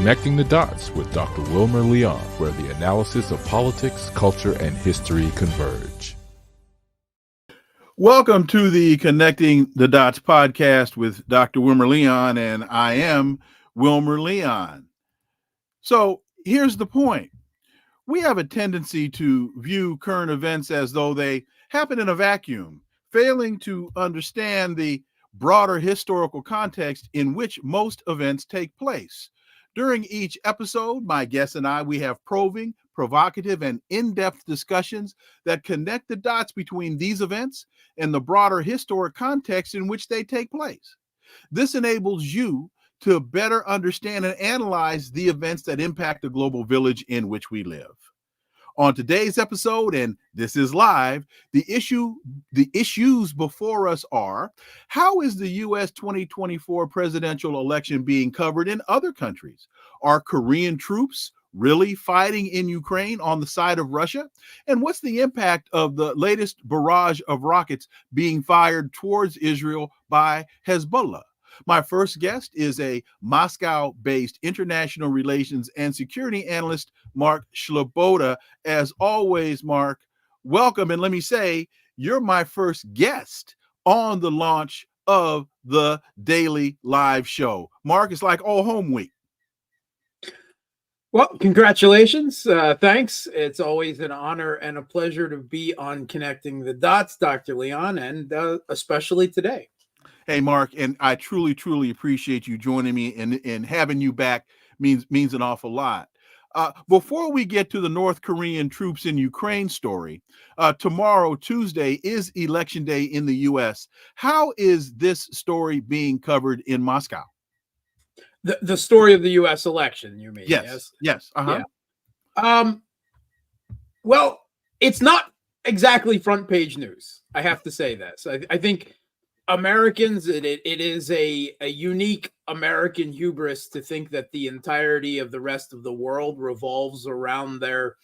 Connecting the Dots with Dr. Wilmer Leon, where the analysis of politics, culture, and history converge. Welcome to the Connecting the Dots podcast with Dr. Wilmer Leon, and I am Wilmer Leon. So here's the point. We have a tendency to view current events as though they happen in a vacuum, failing to understand the broader historical context in which most events take place. During each episode, my guests and I, we have probing, provocative, and in-depth discussions that connect the dots between these events and the broader historic context in which they take place. This enables you to better understand and analyze the events that impact the global village in which we live. On today's episode, and this is live, the issues before us are: how is the U.S. 2024 presidential election being covered in other countries? Are Korean troops really fighting in Ukraine on the side of Russia? And what's the impact of the latest barrage of rockets being fired towards Israel by Hezbollah? My first guest is a Moscow-based international relations and security analyst, Mark Sleboda. As always, Mark, welcome. And let me say, you're my first guest on the launch of the daily live show. Mark, it's like all home week. Well, congratulations. Thanks. It's always an honor and a pleasure to be on Connecting the Dots, Dr. Leon, and especially today. Hey, Mark, and I truly, truly appreciate you joining me, and having you back means an awful lot. Before we get to the North Korean troops in Ukraine story, tomorrow, Tuesday, is Election Day in the U.S. How is this story being covered in Moscow? The story of the U.S. election, you mean? Yes. Uh-huh. Yeah. Well, it's not exactly front page news. I have to say this. I think Americans, it is a unique American hubris to think that the entirety of the rest of the world revolves around their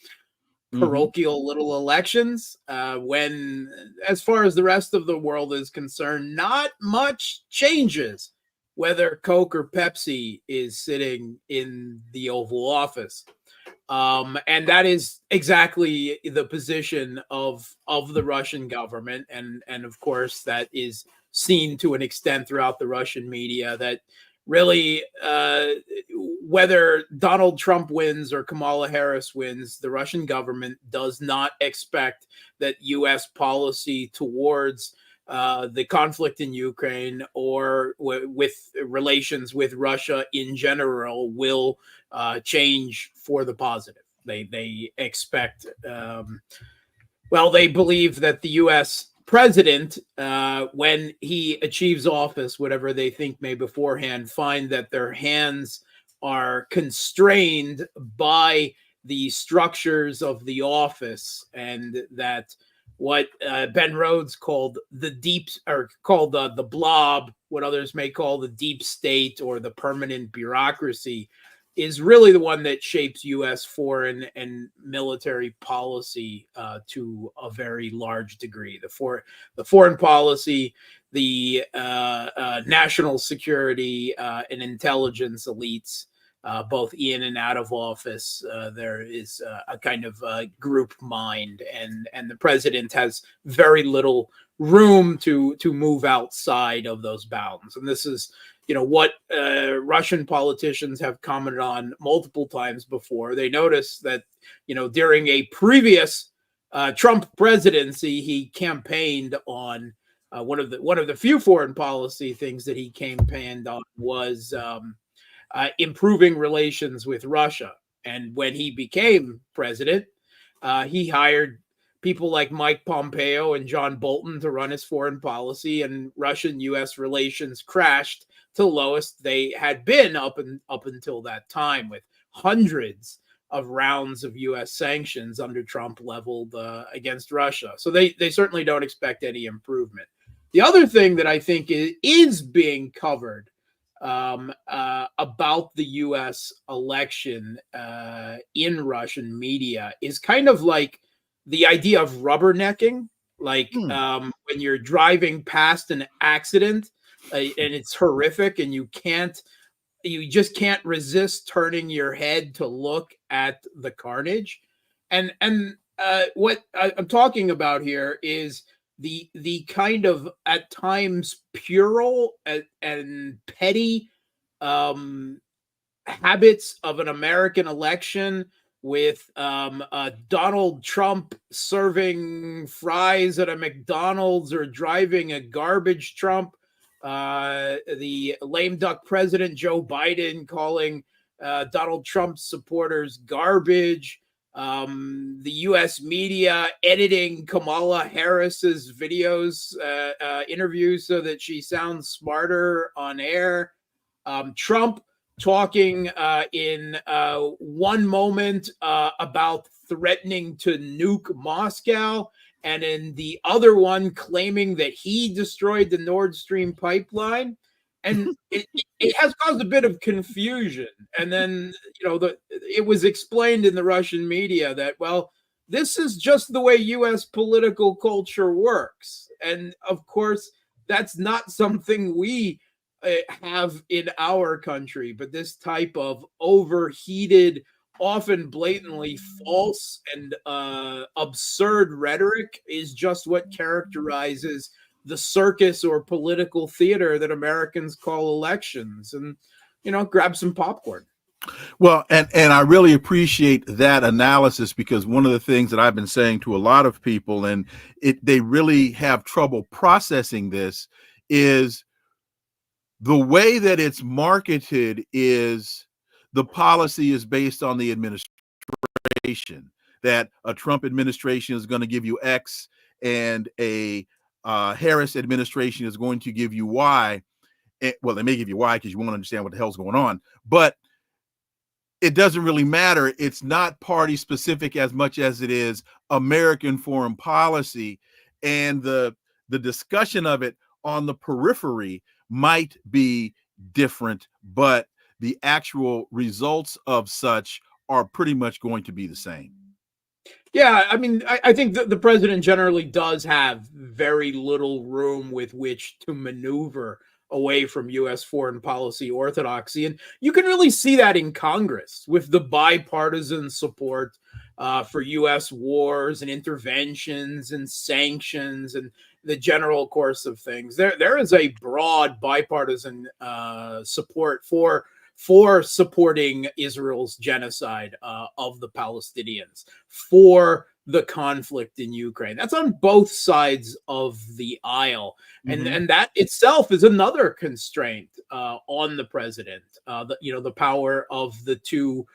parochial little elections, when, as far as the rest of the world is concerned, not much changes whether Coke or Pepsi is sitting in the Oval Office. And that is exactly the position of the Russian government. And of course, that is seen to an extent throughout the Russian media, that really, whether Donald Trump wins or Kamala Harris wins, the Russian government does not expect that U.S. policy towards the conflict in Ukraine or with relations with Russia in general will change for the positive. They expect, they believe that the U.S. president, when he achieves office, whatever they think may beforehand, find that their hands are constrained by the structures of the office, and that what Ben Rhodes called the blob, what others may call the deep state or the permanent bureaucracy, is really the one that shapes U.S. foreign and military policy to a very large degree. The foreign policy, the national security and intelligence elites, both in and out of office, there is a kind of group mind, and the president has very little room to move outside of those bounds. And this is, what Russian politicians have commented on multiple times before. They notice that, during a previous Trump presidency, he campaigned on one of the few foreign policy things that he campaigned on was improving relations with Russia. And when he became president, he hired people like Mike Pompeo and John Bolton to run his foreign policy, and Russian-U.S. relations crashed to the lowest they had been up until that time, with hundreds of rounds of U.S. sanctions under Trump leveled against Russia. So they certainly don't expect any improvement. The other thing that I think is being covered about the U.S. election in Russian media is kind of like the idea of rubbernecking, like when you're driving past an accident and it's horrific and you can't you just can't resist turning your head to look at the carnage. And what I'm talking about here is the kind of at times puerile and petty habits of an American election, with Donald Trump serving fries at a McDonald's or driving a garbage Trump, the lame duck president Joe Biden calling Donald Trump's supporters garbage, the U.S. media editing Kamala Harris's videos, interviews so that she sounds smarter on air, Trump talking in one moment about threatening to nuke Moscow, and in the other one claiming that he destroyed the Nord Stream pipeline. And it has caused a bit of confusion. And then, it was explained in the Russian media that, well, this is just the way U.S. political culture works. And of course, that's not something we have in our country, but this type of overheated, often blatantly false and absurd rhetoric is just what characterizes the circus or political theater that Americans call elections. And, grab some popcorn. Well, and I really appreciate that analysis, because one of the things that I've been saying to a lot of people, and they really have trouble processing this, is the way that it's marketed is the policy is based on the administration, that a Trump administration is going to give you X and a Harris administration is going to give you Y. Well, they may give you Y because you won't understand what the hell's going on, but it doesn't really matter. It's not party specific as much as it is American foreign policy, and the discussion of it on the periphery might be different, but the actual results of such are pretty much going to be the same. Yeah, I mean, I think that the president generally does have very little room with which to maneuver away from U.S. foreign policy orthodoxy. And you can really see that in Congress with the bipartisan support for U.S. wars and interventions and sanctions and the general course of things. There is a broad bipartisan support for supporting Israel's genocide of the Palestinians, for the conflict in Ukraine. That's on both sides of the aisle. Mm-hmm. And that itself is another constraint on the president, the power of the two,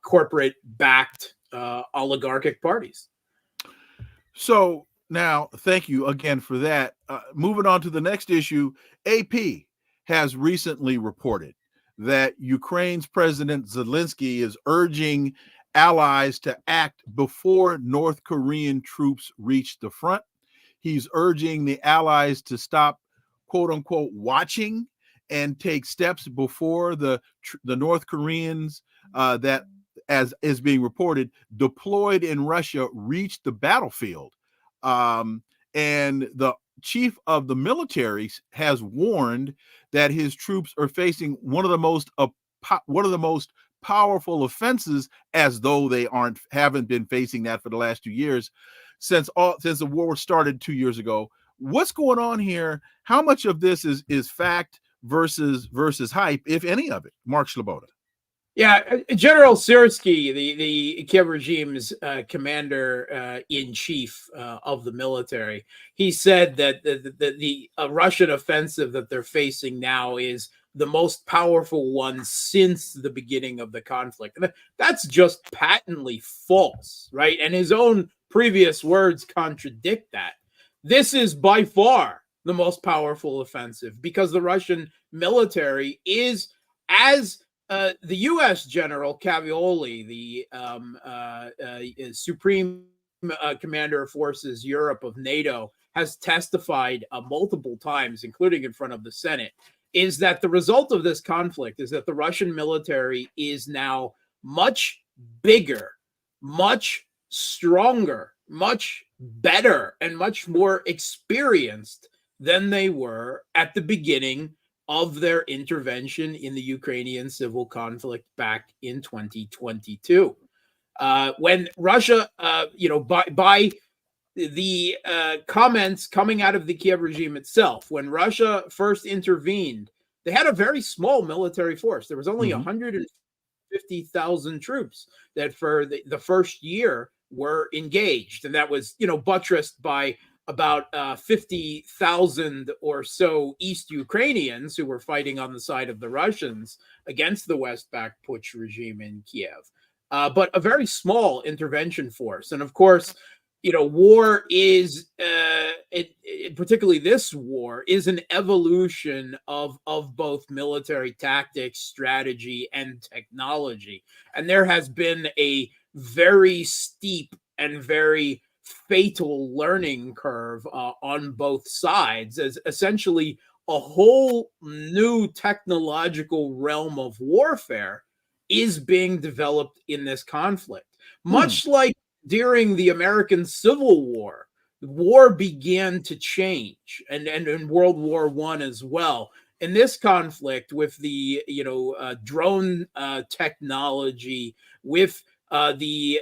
corporate-backed oligarchic parties. So now, thank you again for that. Moving on to the next issue, AP has recently reported that Ukraine's President Zelensky is urging allies to act before North Korean troops reach the front. He's urging the allies to stop, quote unquote, watching and take steps before the North Koreans that, as is being reported, deployed in Russia reach the battlefield. And the chief of the military has warned that his troops are facing one of the most powerful offenses, as though they haven't been facing that for the last 2 years since the war started 2 years ago. What's going on here? How much of this is fact versus hype, if any of it? Mark Sleboda. Yeah, General Syrskyi, the Kiev regime's commander-in-chief of the military, he said that the Russian offensive that they're facing now is the most powerful one since the beginning of the conflict. And that's just patently false, right? And his own previous words contradict that. This is by far the most powerful offensive, because the Russian military is, as the U.S. General Cavallari, the Supreme Commander of Forces Europe of NATO, has testified multiple times, including in front of the Senate, is that the result of this conflict is that the Russian military is now much bigger, much stronger, much better, and much more experienced than they were at the beginning of their intervention in the Ukrainian civil conflict back in 2022. When Russia, by the comments coming out of the Kiev regime itself, when Russia first intervened, they had a very small military force. There was only 150,000 troops that for the first year were engaged. And that was, buttressed by about 50,000 or so East Ukrainians who were fighting on the side of the Russians against the West-backed Putsch regime in Kiev. But a very small intervention force. And of course, war is, particularly this war, is an evolution of both military tactics, strategy, and technology. And there has been a very steep and very fatal learning curve on both sides, as essentially a whole new technological realm of warfare is being developed in this conflict. Much like during the American Civil War, the war began to change, and in World War I as well. In this conflict, with the drone technology, with the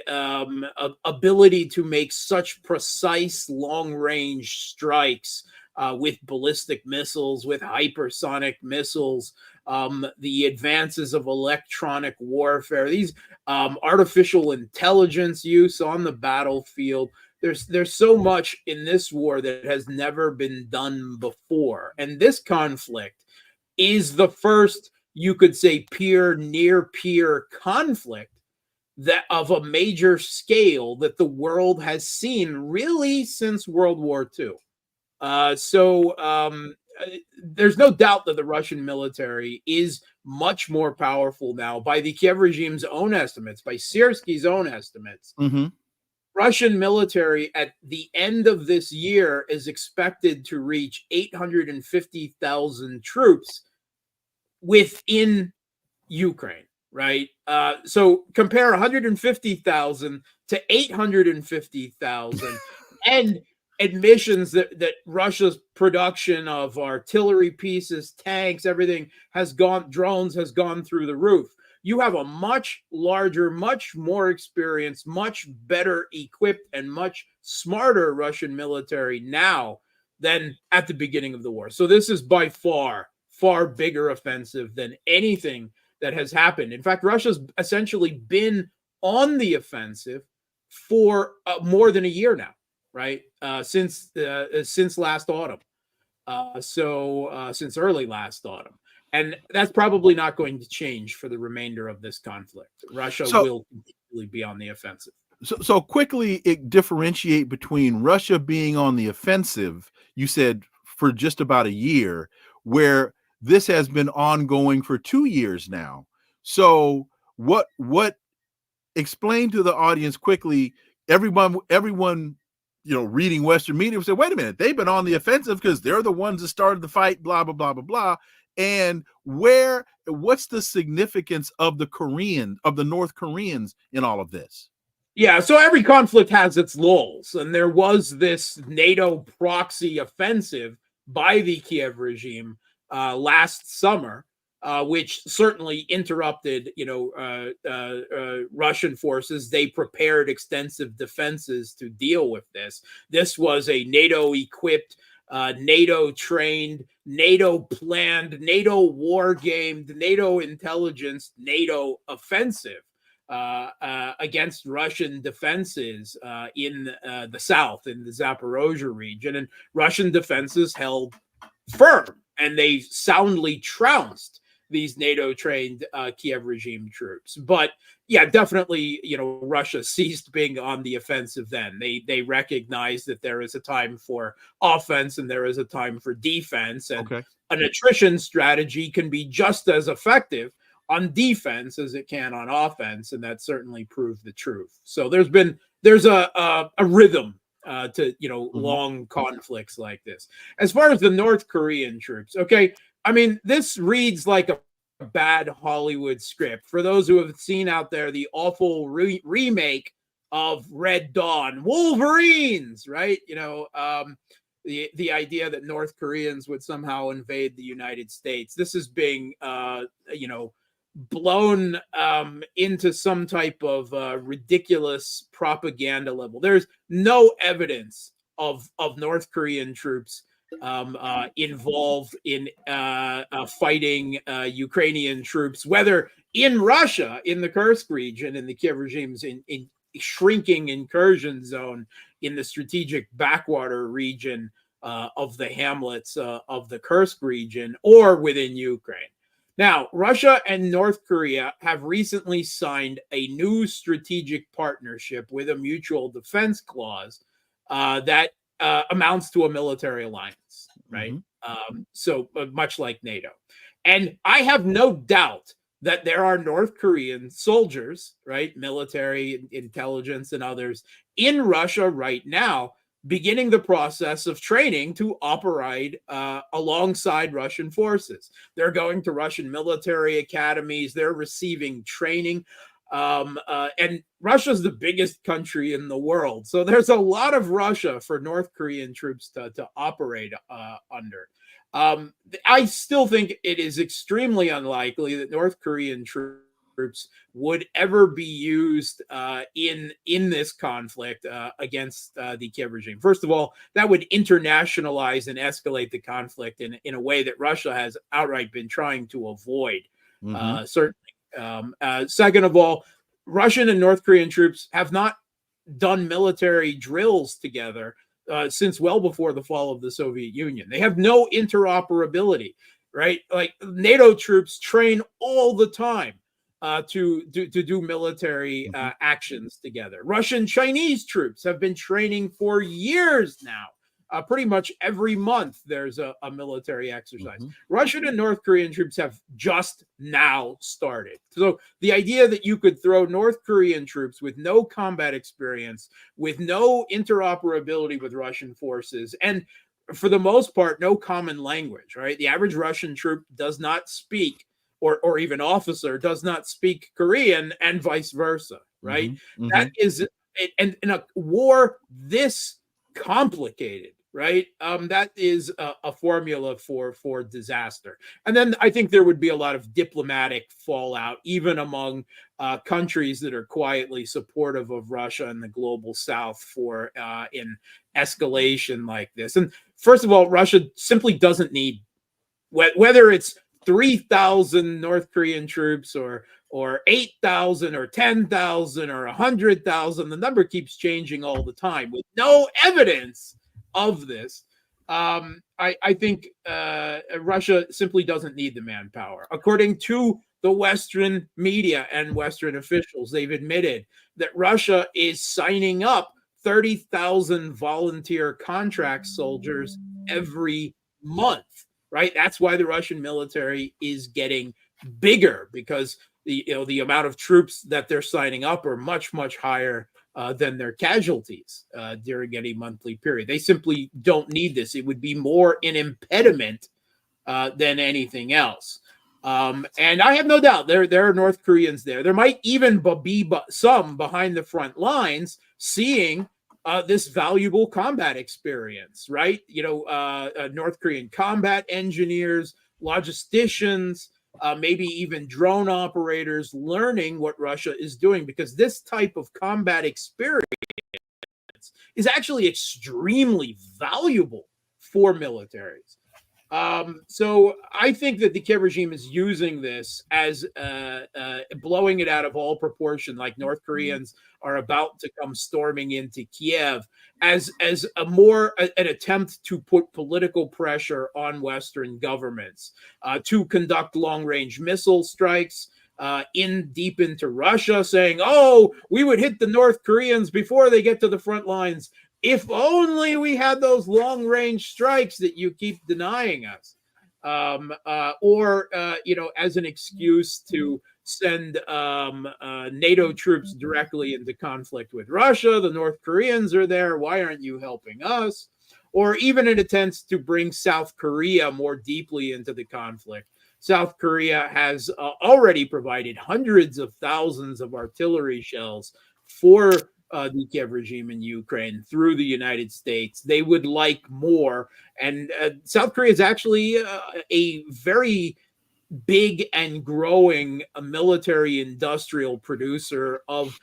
ability to make such precise long-range strikes with ballistic missiles, with hypersonic missiles, the advances of electronic warfare, these artificial intelligence use on the battlefield. There's so much in this war that has never been done before. And this conflict is the first, you could say, near-peer conflict that of a major scale that the world has seen really since World War II. There's no doubt that the Russian military is much more powerful now by the Kiev regime's own estimates, by Syrskyi's own estimates. Russian military at the end of this year is expected to reach 850,000 troops within Ukraine. Right. So compare 150,000 to 850,000 and admissions that Russia's production of artillery pieces, tanks, everything drones has gone through the roof. You have a much larger, much more experienced, much better equipped, and much smarter Russian military now than at the beginning of the war. So this is by far bigger offensive than anything that has happened. In fact, Russia's essentially been on the offensive for more than a year now, right? Since last autumn, since early last autumn, and that's probably not going to change for the remainder of this conflict. Russia will continually be on the offensive. So quickly, differentiate between Russia being on the offensive, you said, for just about a year, where this has been ongoing for 2 years now. So what explain to the audience quickly, everyone, reading Western media would say, wait a minute, they've been on the offensive because they're the ones that started the fight, blah, blah, blah, blah, blah. And what's the significance of the North Koreans in all of this? Yeah, so every conflict has its lulls, and there was this NATO proxy offensive by the Kiev regime last summer, which certainly interrupted, Russian forces. They prepared extensive defenses to deal with this. This was a NATO-equipped, NATO-trained, NATO-planned, NATO war-gamed, NATO intelligence, NATO offensive against Russian defenses in the south, in the Zaporozhye region. And Russian defenses held firm, and they soundly trounced these NATO-trained Kiev regime troops. But yeah, definitely, Russia ceased being on the offensive then. They recognized that there is a time for offense and there is a time for defense. And an attrition strategy can be just as effective on defense as it can on offense, and that certainly proved the truth. So there's a rhythm to long conflicts like this. As far as the North Korean troops, this reads like a bad Hollywood script. For those who have seen out there the awful remake of Red Dawn, Wolverines, right? the idea that North Koreans would somehow invade the United States. This is being, blown into some type of ridiculous propaganda level. There's no evidence of North Korean troops involved in fighting Ukrainian troops, whether in Russia, in the Kursk region, in the Kiev regime's in shrinking incursion zone in the strategic backwater region of the hamlets of the Kursk region, or within Ukraine. Now, Russia and North Korea have recently signed a new strategic partnership with a mutual defense clause that amounts to a military alliance, right? So much like NATO. And I have no doubt that there are North Korean soldiers, right, military, intelligence, and others in Russia right now, beginning the process of training to operate alongside Russian forces. They're going to Russian military academies. They're receiving training. And Russia's the biggest country in the world. So there's a lot of Russia for North Korean troops to operate under. I still think it is extremely unlikely that North Korean troops would ever be used in this conflict against the Kiev regime. First of all, that would internationalize and escalate the conflict in a way that Russia has outright been trying to avoid, certainly. Second of all, Russian and North Korean troops have not done military drills together since well before the fall of the Soviet Union. They have no interoperability, right? Like NATO troops train all the time to do military actions together. Russian Chinese troops have been training for years now. Pretty much every month there's a military exercise. Russian and North Korean troops have just now started. So the idea that you could throw North Korean troops with no combat experience, with no interoperability with Russian forces, and for the most part, no common language, right? The average Russian troop does not speak, or even officer does not speak Korean, and vice versa, right? That is, and in a war this complicated, right? That is a formula for disaster. And then I think there would be a lot of diplomatic fallout, even among countries that are quietly supportive of Russia and the global South for in escalation like this. And first of all, Russia simply doesn't need, whether it's 3,000 North Korean troops or 8,000 or 10,000 or 100,000. The number keeps changing all the time with no evidence of this. I think Russia simply doesn't need the manpower. According to the Western media and Western officials, they've admitted that Russia is signing up 30,000 volunteer contract soldiers every month, right? That's why the Russian military is getting bigger, because the amount of troops that they're signing up are much, much higher than their casualties during any monthly period. They simply don't need this. It would be more an impediment than anything else. And I have no doubt there are North Koreans there. There might even be some behind the front lines seeing this valuable combat experience, right? North Korean combat engineers, logisticians, maybe even drone operators learning what Russia is doing, because this type of combat experience is actually extremely valuable for militaries. So I think that the Kiev regime is using this as blowing it out of all proportion, like North Koreans are about to come storming into Kiev, as an attempt to put political pressure on Western governments to conduct long-range missile strikes deep into Russia, saying, "Oh, we would hit the North Koreans before they get to the front lines. If only we had those long-range strikes that you keep denying us," or as an excuse to send NATO troops directly into conflict with Russia. The North Koreans are there. Why aren't you helping us? Or even an attempt to bring South Korea more deeply into the conflict. South Korea has already provided hundreds of thousands of artillery shells for the Kiev regime in Ukraine through the United States. They would like more. And South Korea is actually a very big and growing military industrial producer of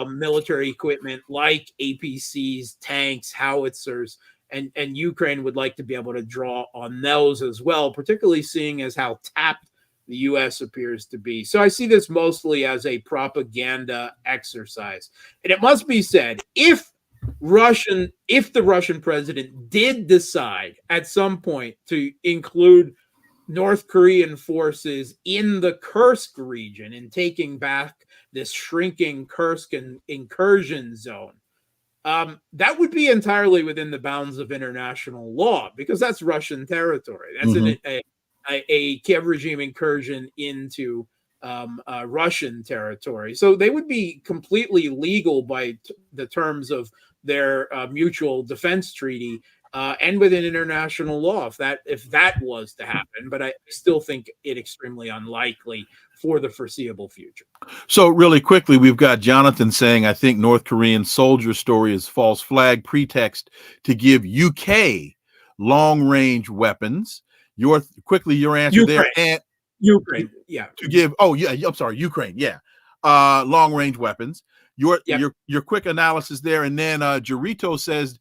military equipment like APCs, tanks, howitzers, and Ukraine would like to be able to draw on those as well, particularly seeing as how tapped the U.S. appears to be. So I see this mostly as a propaganda exercise. And it must be said, if the Russian president did decide at some point to include North Korean forces in the Kursk region and taking back this shrinking Kursk incursion zone, that would be entirely within the bounds of international law, because that's Russian territory. That's a Kiev regime incursion into Russian territory. So they would be completely legal by the terms of their mutual defense treaty and within international law if that was to happen. But I still think it extremely unlikely for the foreseeable future. So really quickly, we've got Jonathan saying, I think North Korean soldier story is false flag pretext to give UK long-range weapons. Your answer Ukraine. there. And Ukraine, yeah. To give, I'm sorry, Ukraine, yeah. Long-range weapons. Your quick analysis there. And then Jarito says,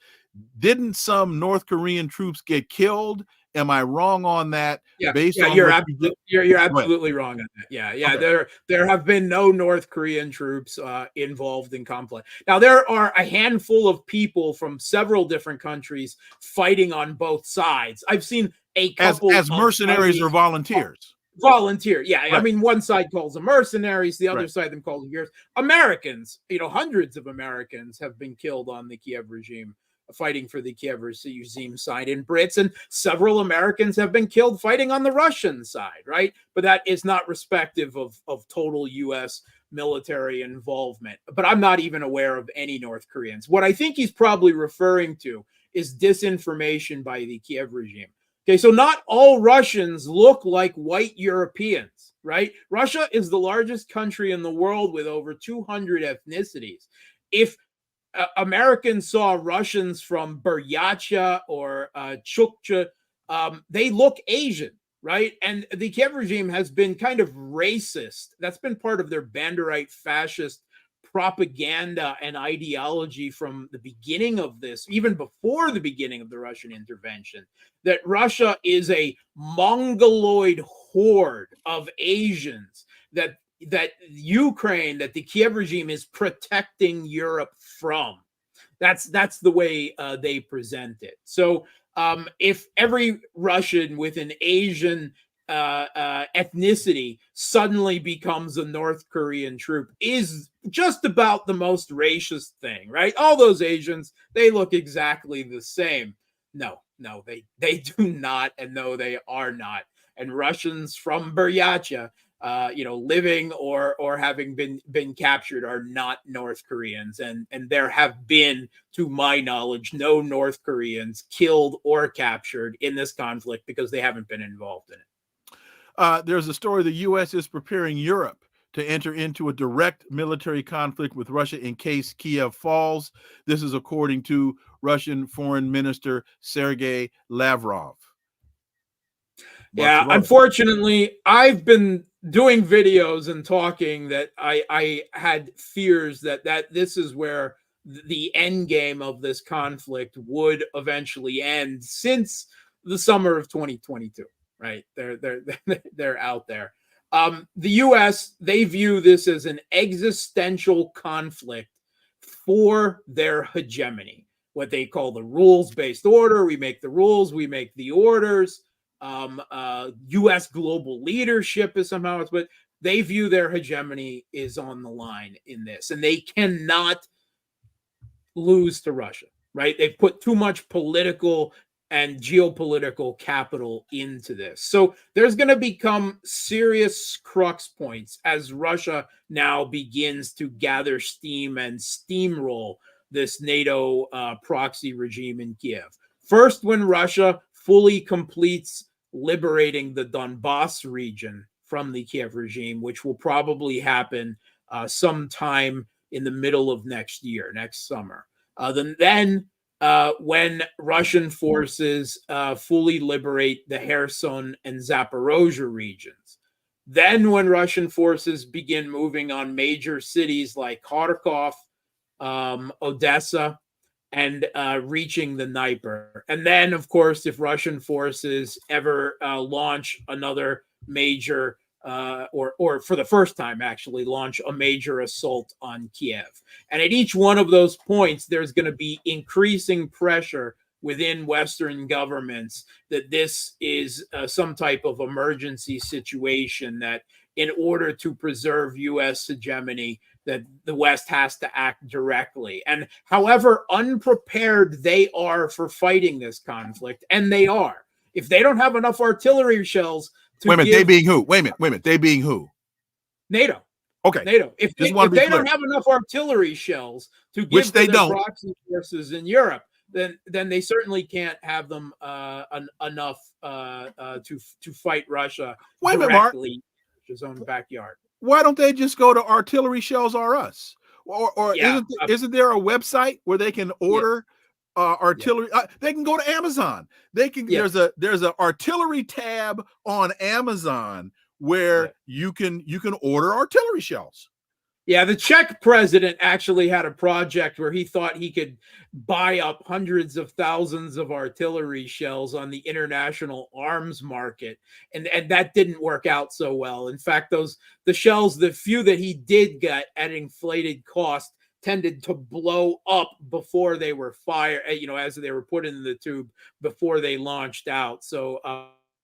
didn't some North Korean troops get killed? Am I wrong on that? Yeah, you're absolutely wrong on that. Yeah. Okay. There have been no North Korean troops involved in conflict. Now, there are a handful of people from several different countries fighting on both sides. I've seen a couple as mercenaries or volunteers. Volunteer, yeah. Right. I mean, one side calls them mercenaries, the other side them calls them Americans. Hundreds of Americans have been killed on the Kiev regime, fighting for the Kiev regime side, and Brits and several Americans have been killed fighting on the Russian side, right? But that is not respective of total U.S. military involvement. But I'm not even aware of any North Koreans. What I think he's probably referring to is disinformation by the Kiev regime. Okay, so not all Russians look like white Europeans, right? Russia is the largest country in the world with over 200 ethnicities. If Americans saw Russians from Buryatia or Chukcha, they look Asian, right? And the Kiev regime has been kind of racist. That's been part of their Banderite fascist propaganda and ideology from the beginning of this, even before the beginning of the Russian intervention, that Russia is a Mongoloid horde of Asians that Ukraine, that the Kiev regime is protecting Europe from. That's the way they present it. So if every Russian with an Asian ethnicity suddenly becomes a North Korean troop is just about the most racist thing, right? All those Asians, they look exactly the same. No, they do not, and no, they are not. And Russians from Buryatia, living or having been captured are not North Koreans, and there have been, to my knowledge, no North Koreans killed or captured in this conflict because they haven't been involved in it. There's a story the U.S. is preparing Europe to enter into a direct military conflict with Russia in case Kiev falls. This is according to Russian Foreign Minister Sergei Lavrov. Yeah, unfortunately, I've been doing videos and talking that I had fears that this is where the end game of this conflict would eventually end since the summer of 2022. Right, they're out there. The U.S., they view this as an existential conflict for their hegemony, what they call the rules-based order. We make the rules, we make the orders. U.S. global leadership is somehow, but they view their hegemony is on the line in this, and they cannot lose to Russia. Right, they've put too much political and geopolitical capital into this. So there's going to become serious crux points as Russia now begins to gather steam and steamroll this NATO proxy regime in Kiev. First, when Russia fully completes liberating the Donbass region from the Kiev regime, which will probably happen sometime in the middle of next year, next summer. Then when Russian forces fully liberate the Kherson and Zaporozhye regions. Then when Russian forces begin moving on major cities like Kharkov, Odessa, and reaching the Dnieper. And then, of course, if Russian forces ever launch another major or for the first time, actually, launch a major assault on Kiev. And at each one of those points, there's going to be increasing pressure within Western governments that this is some type of emergency situation, that in order to preserve U.S. hegemony, that the West has to act directly. And however unprepared they are for fighting this conflict, and they are, if they don't have enough artillery shells to Wait a minute, they being who? Wait a minute, they being who? NATO. Okay. NATO. If they don't have enough artillery shells to give to their proxy forces in Europe, then they certainly can't have them enough to fight Russia directly in his own backyard. Why don't they just go to artillery shells or us? Or isn't there a website where they can order artillery? They can go to Amazon. They can. There's a artillery tab on Amazon where you can order artillery shells. Yeah, the Czech president actually had a project where he thought he could buy up hundreds of thousands of artillery shells on the international arms market, and that didn't work out so well. In fact, the shells, the few that he did get at inflated cost, tended to blow up before they were fired, as they were put in the tube before they launched out. So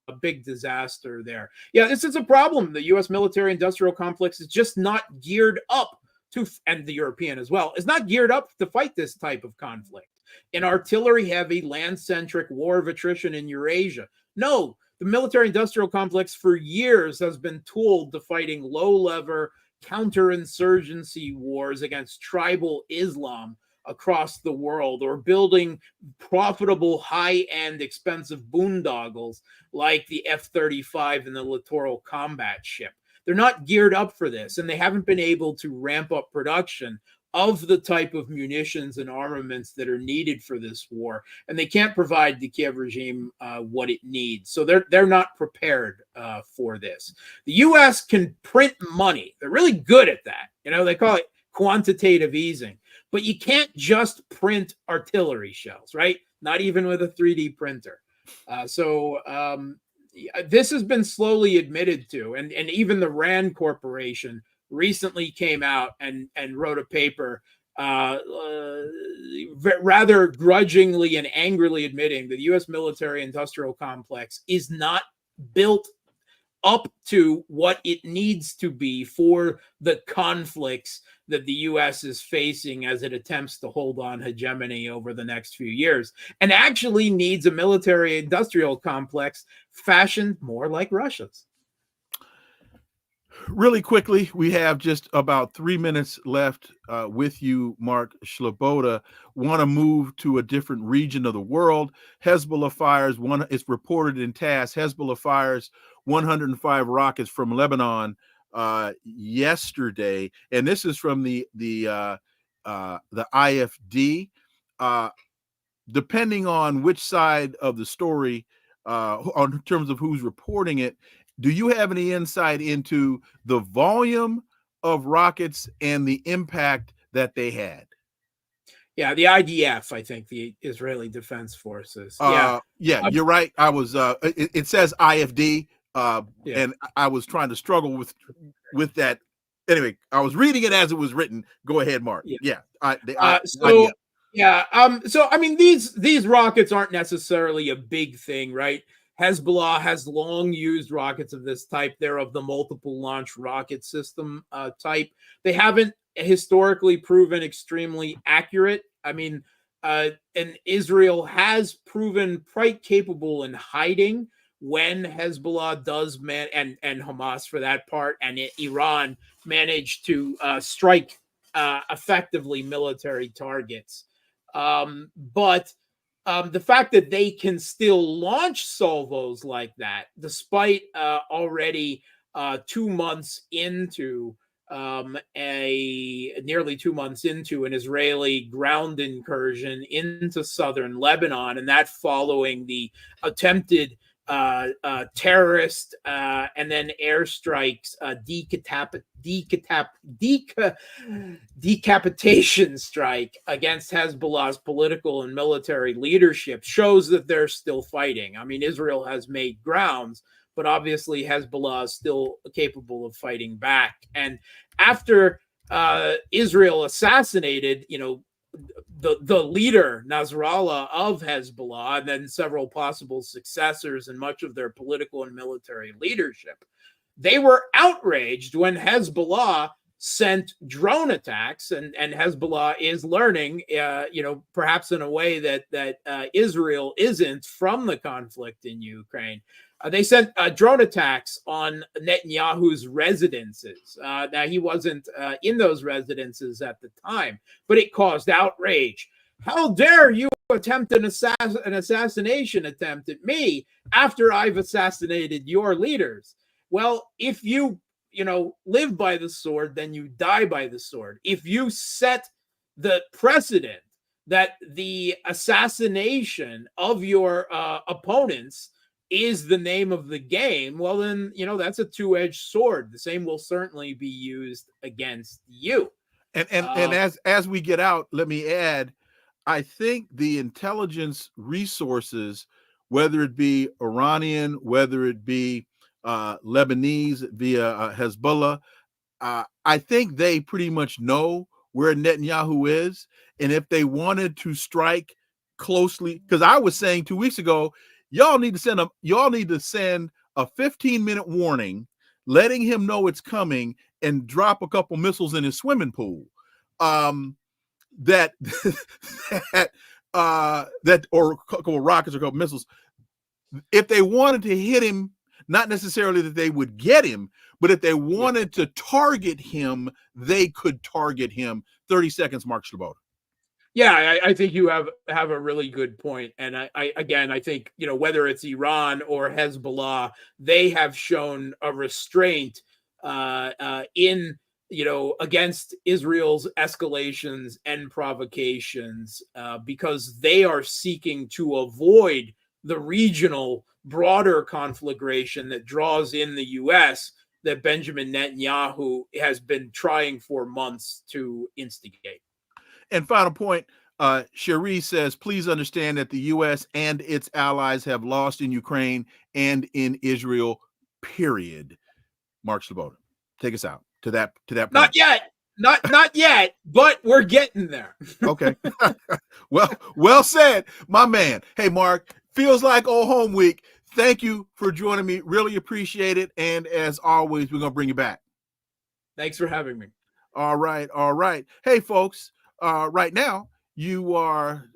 a big disaster there. Yeah, this is a problem. The U.S. military-industrial complex is just not geared up to, and the European as well, is not geared up to fight this type of conflict. An artillery-heavy, land-centric war of attrition in Eurasia. No, the military-industrial complex for years has been tooled to fighting low-level counterinsurgency wars against tribal Islam across the world, or building profitable, high-end, expensive boondoggles like the F-35 and the Littoral Combat Ship. They're not geared up for this, and they haven't been able to ramp up production of the type of munitions and armaments that are needed for this war, and they can't provide the Kiev regime what it needs. So they're not prepared for this. The U.S. can print money. They're really good at that. They call it quantitative easing. But you can't just print artillery shells, right? Not even with a 3D printer. This has been slowly admitted to. And even the RAND Corporation recently came out and wrote a paper rather grudgingly and angrily admitting that the U.S. military-industrial complex is not built up to what it needs to be for the conflicts that the U.S. is facing as it attempts to hold on hegemony over the next few years, and actually needs a military-industrial complex fashioned more like Russia's. Really quickly, we have just about 3 minutes left with you, Mark Sleboda. Want to move to a different region of the world. Hezbollah fires it's reported in TASS. Hezbollah fires 105 rockets from Lebanon yesterday, and this is from the IFD. Depending on which side of the story, in terms of who's reporting it, do you have any insight into the volume of rockets and the impact that they had? Yeah, the IDF, I think, the Israeli Defense Forces. You're right. I was. It says IFD, and I was trying to struggle with that. Anyway, I was reading it as it was written. Go ahead, Mark. IDF. So I mean, these rockets aren't necessarily a big thing, right? Hezbollah has long used rockets of this type. They're of the multiple launch rocket system type. They haven't historically proven extremely accurate. I mean, and Israel has proven quite capable in hiding when Hezbollah does and Hamas for that part, and Iran managed to strike effectively military targets. But the fact that they can still launch salvos like that, despite already 2 months into nearly 2 months into an Israeli ground incursion into southern Lebanon, and that following the attempted terrorist and then airstrikes, decapitation strike against Hezbollah's political and military leadership, shows that they're still fighting. I mean, Israel has made grounds, but obviously Hezbollah is still capable of fighting back. And after Israel assassinated, the leader Nasrallah of Hezbollah, and then several possible successors and much of their political and military leadership, they were outraged when Hezbollah sent drone attacks, and Hezbollah is learning, perhaps in a way that Israel isn't from the conflict in Ukraine. They sent drone attacks on Netanyahu's residences. Now, he wasn't in those residences at the time, but it caused outrage. How dare you attempt an assassination attempt at me after I've assassinated your leaders? Well, if you live by the sword, then you die by the sword. If you set the precedent that the assassination of your opponents is the name of the game, well, then, that's a two-edged sword. The same will certainly be used against you. And as we get out, let me add, I think the intelligence resources, whether it be Iranian, whether it be Lebanese via Hezbollah, I think they pretty much know where Netanyahu is. And if they wanted to strike closely, because I was saying 2 weeks ago, y'all need to send a 15-minute warning, letting him know it's coming, and drop a couple missiles in his swimming pool. That or a couple of rockets or a couple of missiles. If they wanted to hit him, not necessarily that they would get him, but if they wanted to target him, they could target him. 30 seconds, Mark Sleboda. Yeah, I think you have a really good point. And I think, whether it's Iran or Hezbollah, they have shown a restraint in, against Israel's escalations and provocations because they are seeking to avoid the regional broader conflagration that draws in the U.S. that Benjamin Netanyahu has been trying for months to instigate. And final point, Cherie says, please understand that the U.S. and its allies have lost in Ukraine and in Israel, period. Mark Sleboda, take us out to that point. Not yet. Not yet, but we're getting there. Okay. Well said, my man. Hey, Mark, feels like old home week. Thank you for joining me. Really appreciate it. And as always, we're going to bring you back. Thanks for having me. All right. Hey, folks. Right now, you are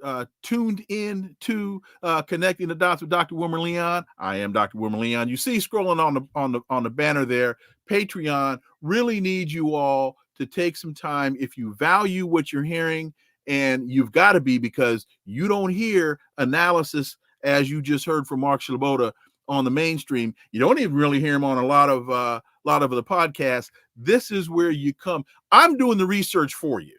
tuned in to Connecting the Dots with Dr. Wilmer Leon. I am Dr. Wilmer Leon. You see scrolling on the banner there, Patreon. Really need you all to take some time if you value what you're hearing, and you've got to be, because you don't hear analysis as you just heard from Mark Sleboda on the mainstream. You don't even really hear him on a lot of the podcasts. This is where you come. I'm doing the research for you.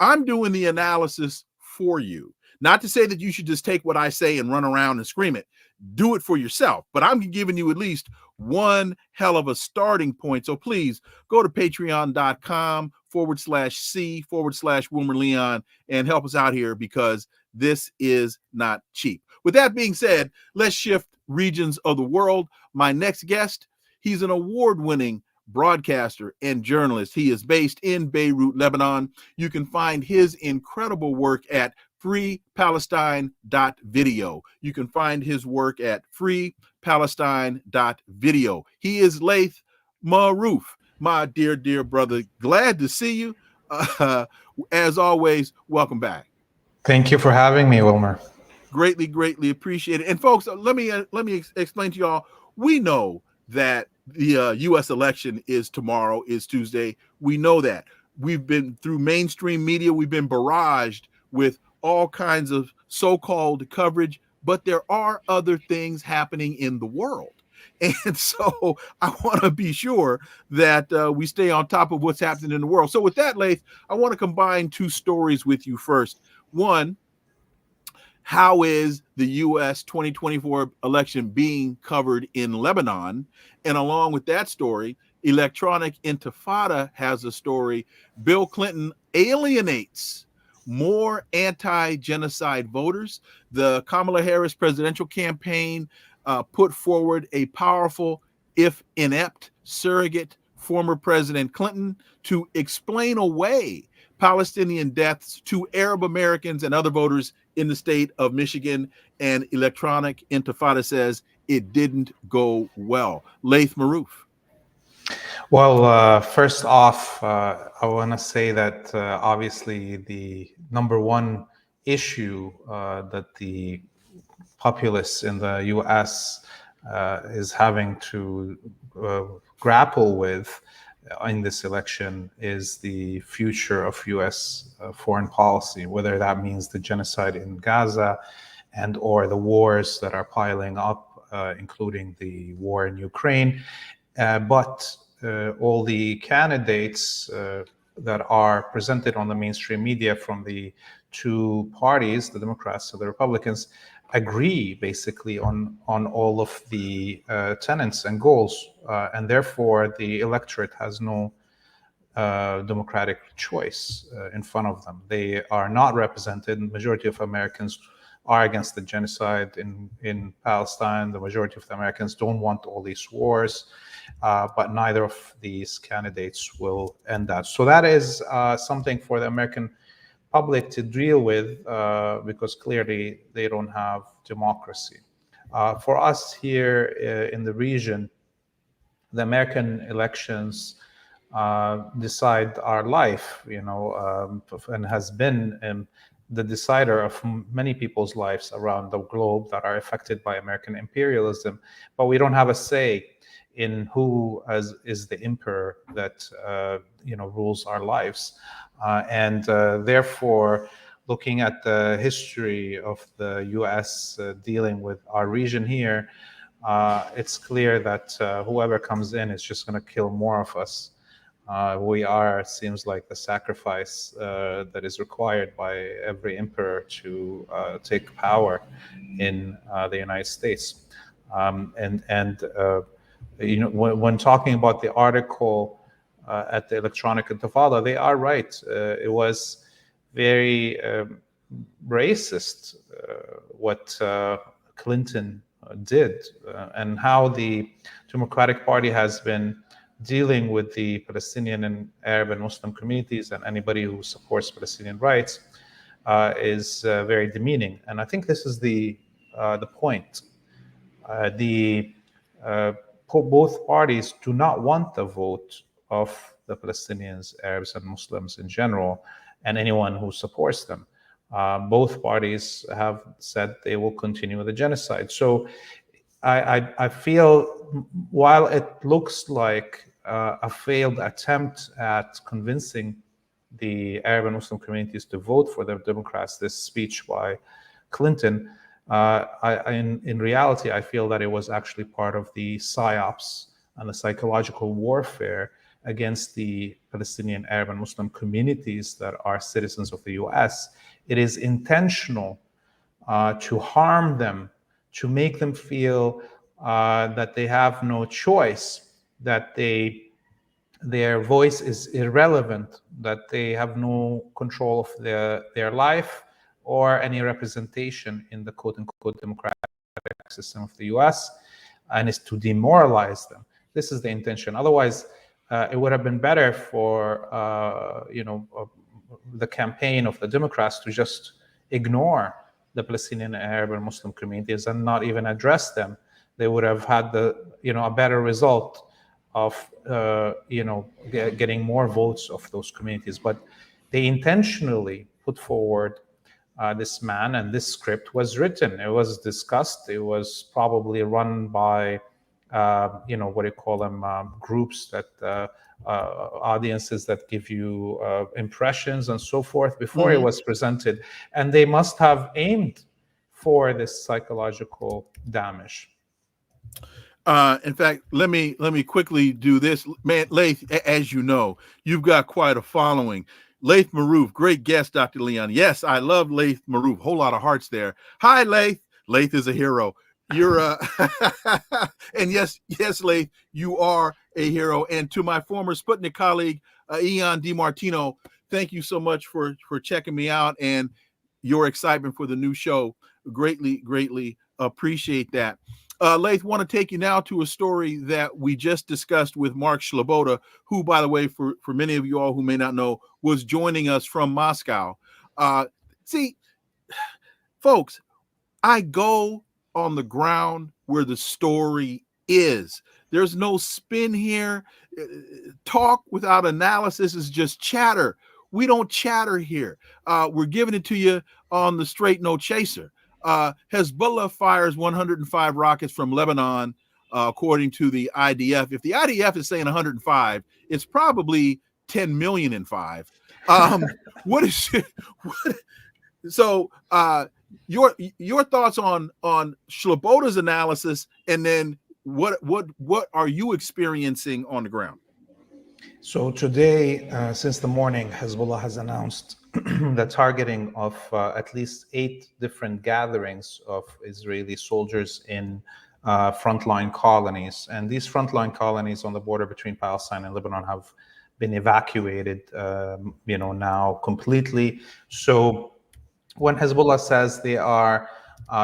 I'm doing the analysis for you. Not to say that you should just take what I say and run around and scream it. Do it for yourself. But I'm giving you at least one hell of a starting point. So please go to patreon.com/C/Wilmer Leon and help us out here, because this is not cheap. With that being said, let's shift regions of the world. My next guest, he's an award-winning broadcaster and journalist. He is based in Beirut, Lebanon. You can find his incredible work at freepalestine.video. You can find his work at freepalestine.video. He is Laith Marouf, my dear brother. Glad to see you. As always, welcome back. Thank you for having me, Wilmer. Greatly appreciate it. And folks, let me explain to y'all. We know that the U.S. election is tomorrow, is Tuesday. We know that. We've been through mainstream media. We've been barraged with all kinds of so-called coverage, but there are other things happening in the world. And so I want to be sure that we stay on top of what's happening in the world. So with that, Laith, I want to combine two stories with you first. One, how is the U.S. 2024 election being covered in Lebanon? And along with that story, Electronic Intifada has a story. Bill Clinton alienates more anti-genocide voters. The Kamala Harris presidential campaign put forward a powerful, if inept, surrogate former President Clinton to explain away Palestinian deaths to Arab Americans and other voters in the state of Michigan. And Electronic Intifada says it didn't go well. Laith, Marouf. Well, first off, I want to say that obviously the number one issue that the populace in the U.S. Is having to grapple with in this election is the future of U.S. Foreign policy, whether that means the genocide in Gaza and or the wars that are piling up, including the war in Ukraine. But all the candidates that are presented on the mainstream media from the two parties, the Democrats and the Republicans, agree basically on all of the tenets and goals, and therefore the electorate has no democratic choice in front of them. They are not represented. The majority of Americans are against the genocide in Palestine. The majority of the Americans don't want all these wars, but neither of these candidates will end that. So that is something for the American public to deal with because clearly they don't have democracy. For us here in the region, the American elections decide our life, and has been the decider of many people's lives around the globe that are affected by American imperialism. But we don't have a say in who is the emperor that rules our lives. And therefore, looking at the history of the U.S. Dealing with our region here, it's clear that whoever comes in is just going to kill more of us. We are, it seems like, the sacrifice that is required by every emperor to take power in the United States. When talking about the article at the Electronic Intifada, they are right. It was very racist what Clinton did, and how the Democratic Party has been dealing with the Palestinian and Arab and Muslim communities and anybody who supports Palestinian rights is very demeaning. And I think this is the point. Both parties do not want the vote of the Palestinians, Arabs, and Muslims in general, and anyone who supports them. Both parties have said they will continue with the genocide. So I feel, while it looks like a failed attempt at convincing the Arab and Muslim communities to vote for the Democrats, this speech by Clinton, in reality, I feel that it was actually part of the psyops and the psychological warfare against the Palestinian, Arab, and Muslim communities that are citizens of the US. It is intentional to harm them, to make them feel that they have no choice, that their voice is irrelevant, that they have no control of their life or any representation in the quote-unquote democratic system of the US, and is to demoralize them. This is the intention. Otherwise, it would have been better for the campaign of the Democrats to just ignore the Palestinian, Arab, and Muslim communities and not even address them. They would have had a better result of getting more votes of those communities. But they intentionally put forward this man, and this script was written. It was discussed. It was probably run by what do you call them, groups that audiences that give you impressions and so forth before it was presented, and they must have aimed for this psychological damage. In fact, let me quickly do this. Man, Laith, as you know, you've got quite a following. Laith Marouf, great guest, Dr. Leon. Yes, I love Laith Marouf. Whole lot of hearts there. Hi, Laith. Laith is a hero. You're and yes, Laith, you are a hero. And to my former Sputnik colleague, Ian DiMartino, thank you so much for checking me out and your excitement for the new show. Greatly appreciate that. Laith, want to take you now to a story that we just discussed with Mark Sleboda, who, by the way, for many of you all who may not know, was joining us from Moscow. See, folks, I go on the ground where the story is. There's no spin here. Talk without analysis is just chatter. We don't chatter here. We're giving it to you on the straight, no chaser. Hezbollah fires 105 rockets from Lebanon, according to the IDF. If the IDF is saying 105, it's probably 10 million and five. What is so? Your thoughts on Sleboda's analysis, and then what are you experiencing on the ground? So today, since the morning, Hezbollah has announced the targeting of at least 8 different gatherings of Israeli soldiers in frontline colonies. And these frontline colonies on the border between Palestine and Lebanon have been evacuated, now completely. So when Hezbollah says they are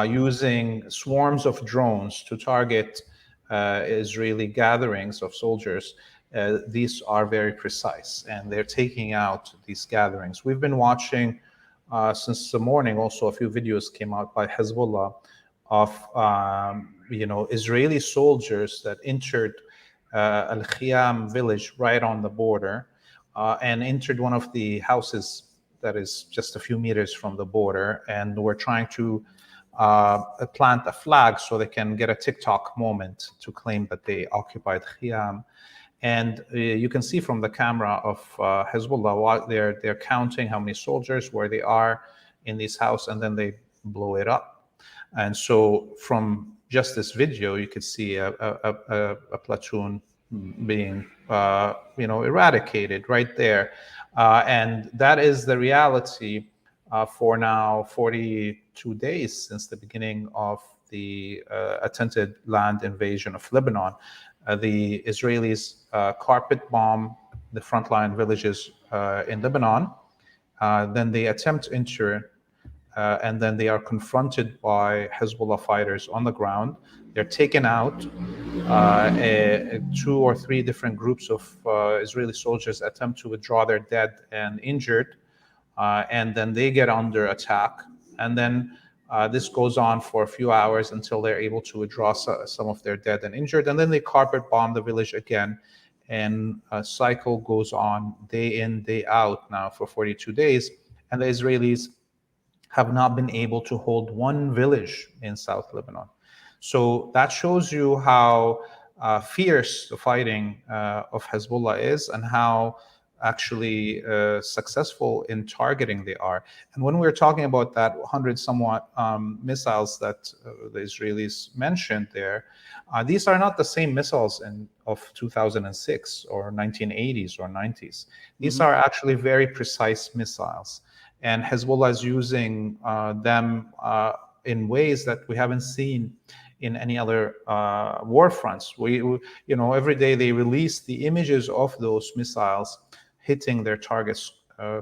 using swarms of drones to target Israeli gatherings of soldiers, these are very precise, and they're taking out these gatherings. We've been watching since the morning. Also, a few videos came out by Hezbollah of Israeli soldiers that entered Al-Khiyam village right on the border and entered one of the houses that is just a few meters from the border, and were trying to plant a flag so they can get a TikTok moment to claim that they occupied Khiyam. And you can see from the camera of Hezbollah while they're counting how many soldiers, where they are in this house, and then they blow it up. And so from just this video, you could see a platoon being eradicated right there. And that is the reality for now 42 days since the beginning of the attempted land invasion of Lebanon. The Israelis carpet bomb the frontline villages in Lebanon. Then they attempt to enter, and then they are confronted by Hezbollah fighters on the ground. They're taken out. 2 or 3 different groups of Israeli soldiers attempt to withdraw their dead and injured, and then they get under attack. And then this goes on for a few hours until they're able to withdraw some of their dead and injured. And then they carpet bomb the village again. And a cycle goes on day in, day out now for 42 days. And the Israelis have not been able to hold one village in South Lebanon. So that shows you how fierce the fighting of Hezbollah is, and how actually successful in targeting they are. And when we're talking about that 100 somewhat missiles that the Israelis mentioned there, these are not the same missiles of 2006 or 1980s or 90s. These are actually very precise missiles. And Hezbollah is using them in ways that we haven't seen in any other war fronts. We every day they release the images of those missiles hitting their targets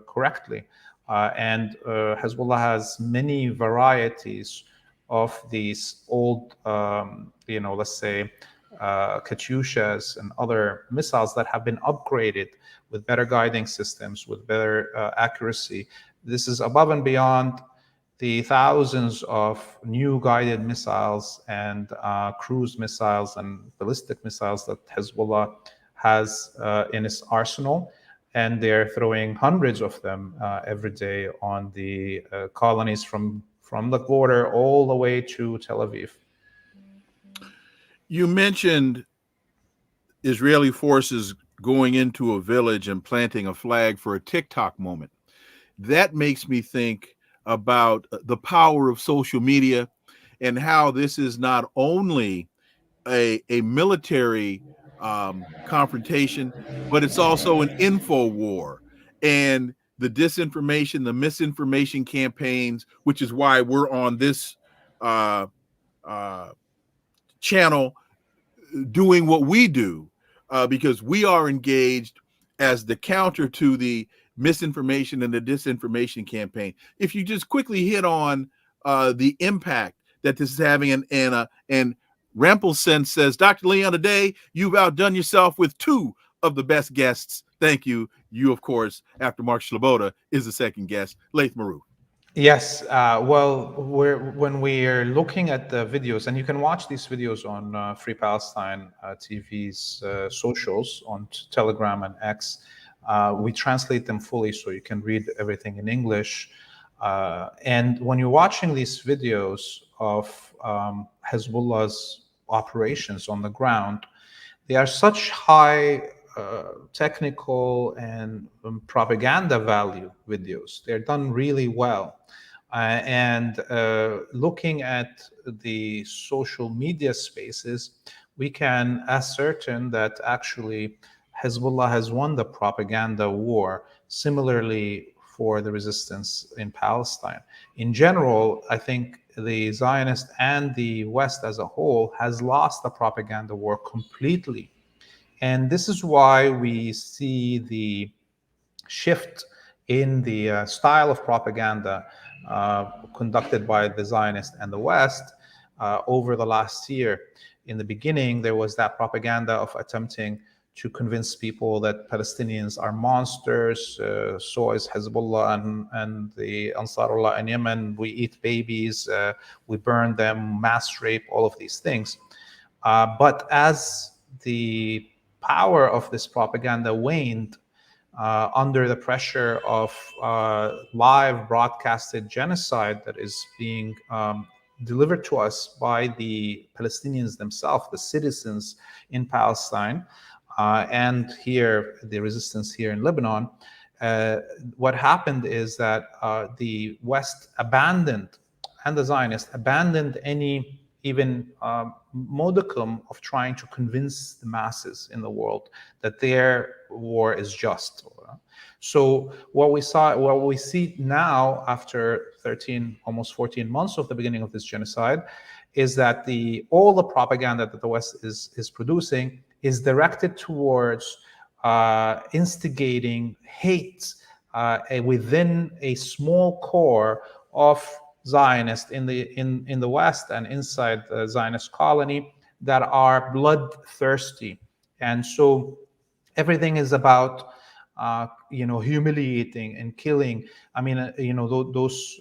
correctly. And Hezbollah has many varieties of these old, let's say, Katyushas and other missiles that have been upgraded with better guiding systems, with better accuracy. This is above and beyond the thousands of new guided missiles and cruise missiles and ballistic missiles that Hezbollah has in its arsenal. And they're throwing hundreds of them every day on the colonies from the border all the way to Tel Aviv. You mentioned Israeli forces going into a village and planting a flag for a TikTok moment. That makes me think about the power of social media and how this is not only a military confrontation, but it's also an info war. And the disinformation, the misinformation campaigns, which is why we're on this channel doing what we do, because we are engaged as the counter to the misinformation and the disinformation campaign. If you just quickly hit on the impact that this is having, and Rampelsen says, Dr. Leon, today you've outdone yourself with two of the best guests. Thank you. You, of course, after Mark Sleboda, is the second guest, Laith Marouf. Yes, well, when we're looking at the videos, and you can watch these videos on Free Palestine TV's socials on Telegram and X, we translate them fully so you can read everything in English. And when you're watching these videos of Hezbollah's operations on the ground, they are such high technical and propaganda value videos. They're done really well. And looking at the social media spaces, we can ascertain that actually Hezbollah has won the propaganda war, similarly for the resistance in Palestine. In general, I think the Zionist and the West as a whole has lost the propaganda war completely. And this is why we see the shift in the style of propaganda conducted by the Zionists and the West over the last year. In the beginning, there was that propaganda of attempting to convince people that Palestinians are monsters, so is Hezbollah and the Ansarullah in Yemen. We eat babies, we burn them, mass rape, all of these things. But as the power of this propaganda waned under the pressure of live broadcasted genocide that is being delivered to us by the Palestinians themselves, the citizens in Palestine, and here, the resistance here in Lebanon, what happened is that the West abandoned, and the Zionists abandoned any even modicum of trying to convince the masses in the world that their war is just. So what we see now, after 13, almost 14 months of the beginning of this genocide, is that all the propaganda that the West is producing is directed towards instigating hate within a small core of Zionists in the West and inside the Zionist colony that are bloodthirsty. And so everything is about humiliating and killing. I mean, those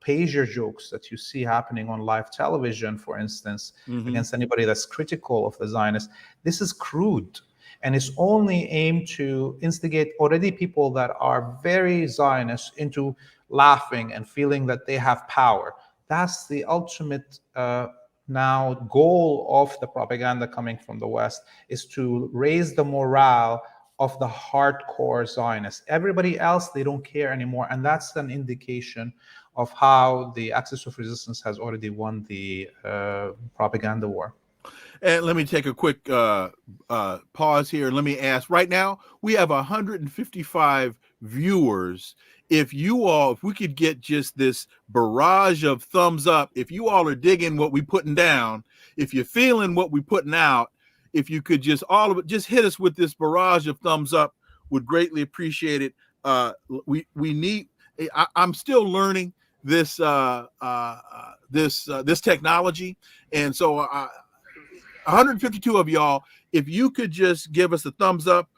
pager jokes that you see happening on live television, for instance, against anybody that's critical of the Zionists, this is crude. And it's only aimed to instigate already people that are very Zionist into laughing and feeling that they have power. That's the ultimate now goal of the propaganda coming from the West, is to raise the morale of the hardcore Zionists. Everybody else, they don't care anymore. And that's an indication of how the axis of resistance has already won the propaganda war. And let me take a quick pause here. Let me ask, right now, we have 155 viewers. If we could get just this barrage of thumbs up, if you all are digging what we're putting down, if you're feeling what we're putting out, if you could just just hit us with this barrage of thumbs up, would greatly appreciate it. We need. I'm still learning this this technology, and so 152 of y'all, if you could just give us a thumbs up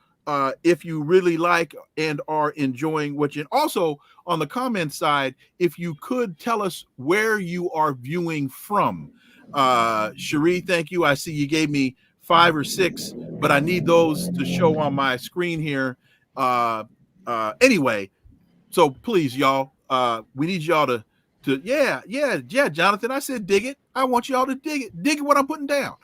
if you really like and are enjoying what you. Also on the comment side, if you could tell us where you are viewing from. Cherie, thank you. I see you gave me 5 or 6, but I need those to show on my screen here. Anyway, so please, y'all, we need y'all to yeah, Jonathan, I said dig it. I want y'all to dig it what I'm putting down.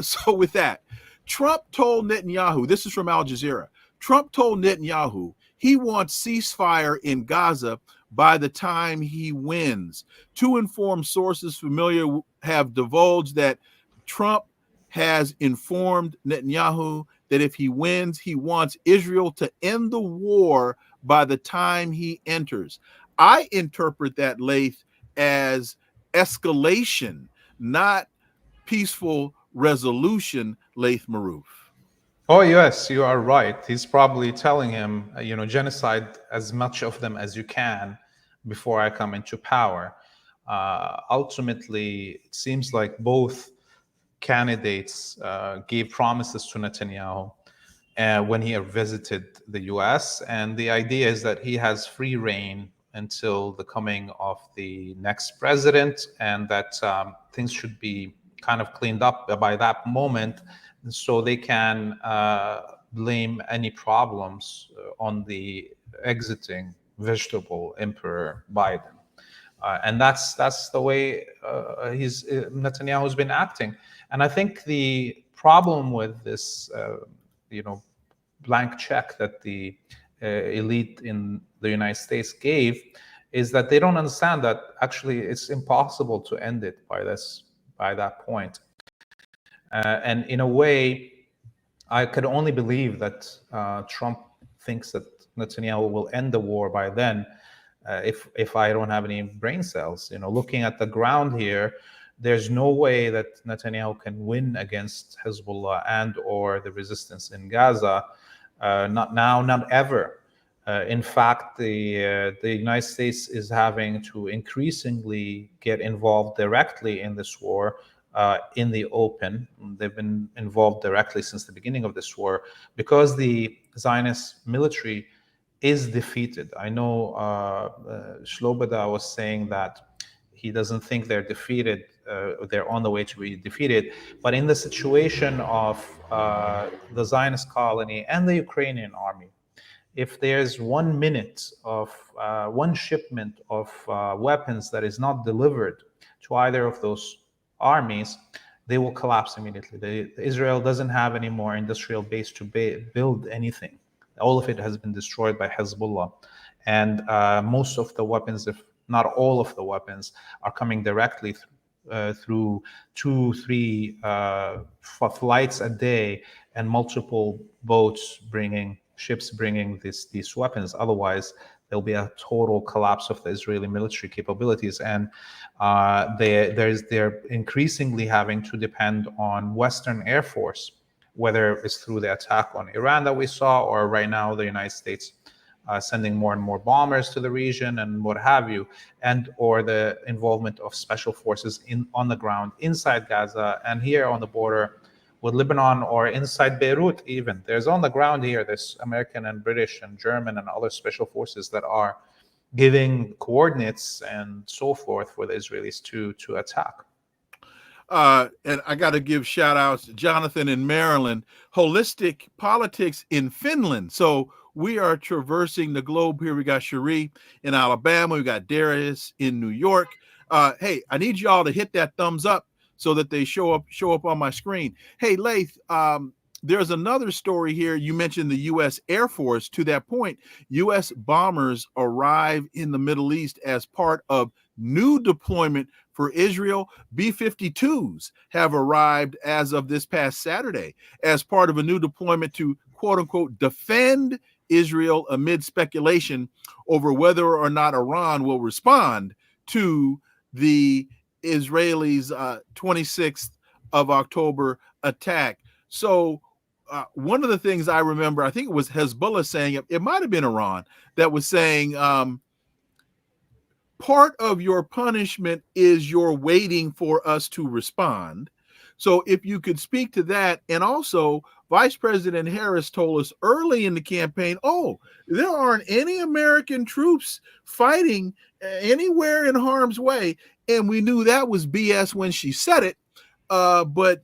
So with that, Trump told Netanyahu, this is from Al Jazeera, Trump told Netanyahu he wants ceasefire in Gaza by the time he wins. Two informed sources familiar have divulged that Trump has informed Netanyahu that if he wins, he wants Israel to end the war by the time he enters. I interpret that, Laith, as escalation, not peaceful resolution, Laith Marouf. Oh, yes, you are right. He's probably telling him, genocide as much of them as you can before I come into power. Ultimately, it seems like both candidates gave promises to Netanyahu when he visited the US. And the idea is that he has free reign until the coming of the next president, and that things should be kind of cleaned up by that moment, so they can blame any problems on the exiting vegetable Emperor Biden. And that's the way Netanyahu's been acting. And I think the problem with this, blank check that the elite in the United States gave is that they don't understand that actually it's impossible to end it by that point. And in a way, I could only believe that Trump thinks that Netanyahu will end the war by then. If I don't have any brain cells, looking at the ground here, there's no way that Netanyahu can win against Hezbollah and or the resistance in Gaza. Not now, not ever. In fact, the United States is having to increasingly get involved directly in this war in the open. They've been involved directly since the beginning of this war because the Zionist military is defeated. I know Sleboda was saying that he doesn't think they're defeated. They're on the way to be defeated. But in the situation of the Zionist colony and the Ukrainian army, if there's 1 minute of one shipment of weapons that is not delivered to either of those armies, they will collapse immediately. Israel doesn't have any more industrial base to build anything. All of it has been destroyed by Hezbollah. And most of the weapons, if not all of the weapons, are coming directly through 2-3 flights a day and multiple ships bringing these weapons. Otherwise, there'll be a total collapse of the Israeli military capabilities. And they're increasingly having to depend on Western Air Force, whether it's through the attack on Iran that we saw, or right now the United States sending more and more bombers to the region and what have you, and or the involvement of special forces on the ground inside Gaza and here on the border with Lebanon or inside Beirut even. There's on the ground here, there's American and British and German and other special forces that are giving coordinates and so forth for the Israelis to attack. And I got to give shout outs to Jonathan in Maryland, Holistic Politics in Finland. So we are traversing the globe here. We got Cherie in Alabama. We got Darius in New York. Hey, I need y'all to hit that thumbs up so that they show up on my screen. Hey, Laith, there's another story here. You mentioned the U.S. Air Force. To that point, U.S. bombers arrive in the Middle East as part of new deployment for Israel. B-52s have arrived as of this past Saturday as part of a new deployment to, quote unquote, defend Israel amid speculation over whether or not Iran will respond to the Israelis' 26th of October attack. So one of the things I remember, I think it was Hezbollah saying, it might have been Iran, that was saying, part of your punishment is you're waiting for us to respond. So if you could speak to that. And also, Vice President Harris told us early in the campaign, there aren't any American troops fighting anywhere in harm's way. And we knew that was BS when she said it. But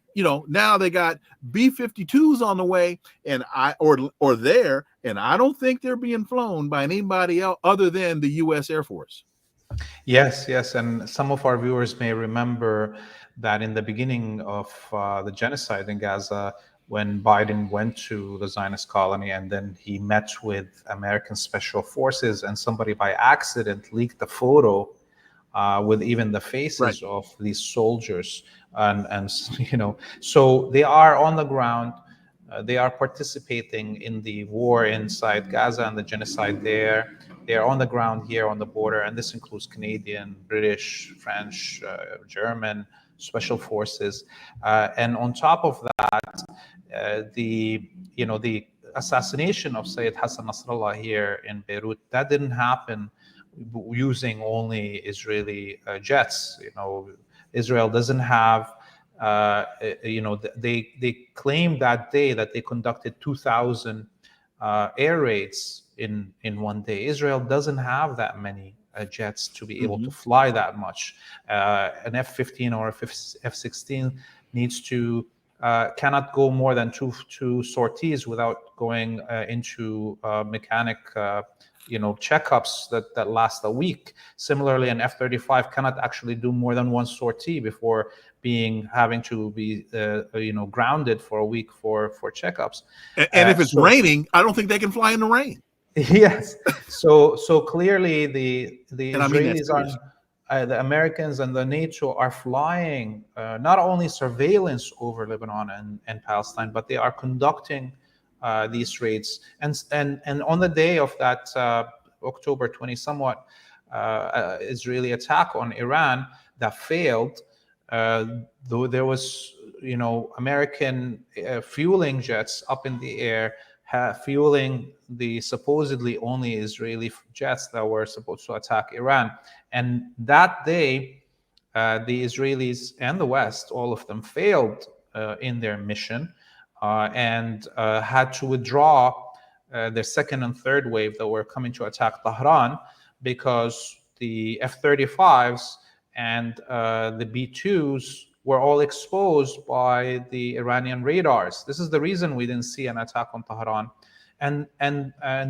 now they got B-52s on the way, and I don't think they're being flown by anybody else other than the U.S. Air Force. Yes, and some of our viewers may remember that in the beginning of the genocide in Gaza, when Biden went to the Zionist colony and then he met with American special forces, and somebody by accident leaked a photo with even the faces Right. of these soldiers, and so they are on the ground. They are participating in the war inside Gaza and the genocide there. They are on the ground here on the border, and this includes Canadian, British, French, German special forces. And on top of that, the assassination of Sayyid Hassan Nasrallah here in Beirut, that didn't happen using only Israeli jets. Israel doesn't have. They claimed that day that they conducted 2,000 air raids in one day. Israel doesn't have that many jets to be able to fly that much. An F-15 or a F-16 needs to cannot go more than two sorties without going into mechanic checkups that last a week. Similarly, an F-35 cannot actually do more than one sortie before having to be grounded for a week for checkups. And if it's raining, I don't think they can fly in the rain. Yes. So clearly the And I mean Israelis are the Americans and the NATO are flying not only surveillance over Lebanon and Palestine, but they are conducting these raids. And on the day of that October 20 somewhat Israeli attack on Iran that failed, though there was American fueling jets up in the air fueling the supposedly only Israeli jets that were supposed to attack Iran. And that day, the Israelis and the West, all of them, failed in their mission and had to withdraw their second and third wave that were coming to attack Tehran because the F-35s and the B-2s were all exposed by the Iranian radars. This is the reason we didn't see an attack on Tehran. And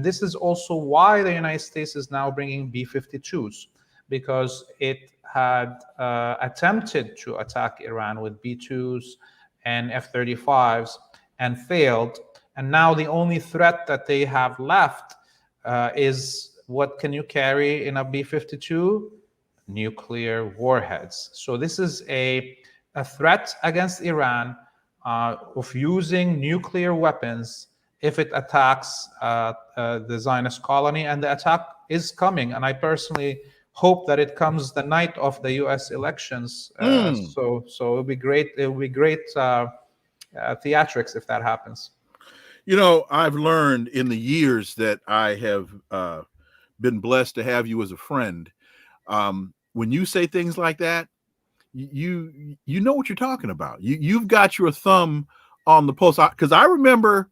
this is also why the United States is now bringing B-52s, because it had attempted to attack Iran with B-2s and F-35s and failed. And now the only threat that they have left is, what can you carry in a B-52? Nuclear warheads. So this is a threat against Iran of using nuclear weapons if it attacks the Zionist colony, and the attack is coming. And I personally hope that it comes the night of the U.S. elections. So it will be great. It will be great theatrics if that happens. I've learned in the years that I have been blessed to have you as a friend. When you say things like that, you know what you're talking about. You've got your thumb on the pulse. Because I remember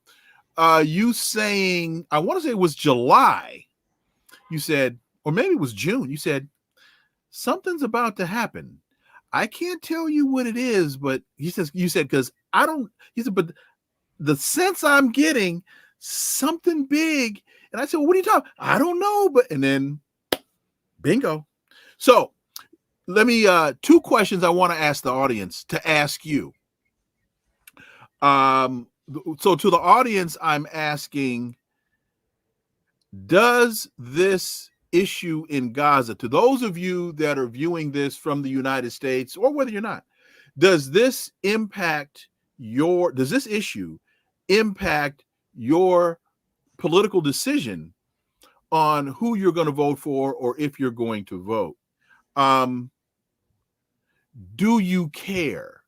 you saying, I want to say it was July. You said, or maybe it was June. You said something's about to happen. I can't tell you what it is, but you said because I don't. He said, but the sense I'm getting something big. And I said, well, what are you talking? I don't know, but and then bingo. So let me two questions I want to ask the audience to ask you. So to the audience, I'm asking, does this issue in Gaza, to those of you that are viewing this from the United States, or whether you're not, does this issue impact your political decision on who you're going to vote for or if you're going to vote? Do you care?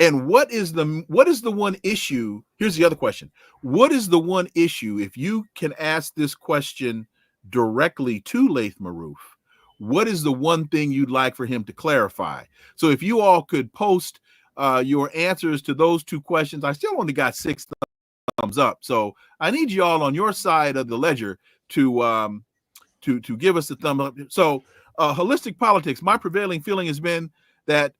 And what is the one issue? Here's the other question. What is the one issue, if you can ask this question directly to Laith Marouf, what is the one thing you'd like for him to clarify? So if you all could post your answers to those two questions, I still only got 6 thumbs up. So I need you all on your side of the ledger to give us a thumb up. So holistic politics, my prevailing feeling has been that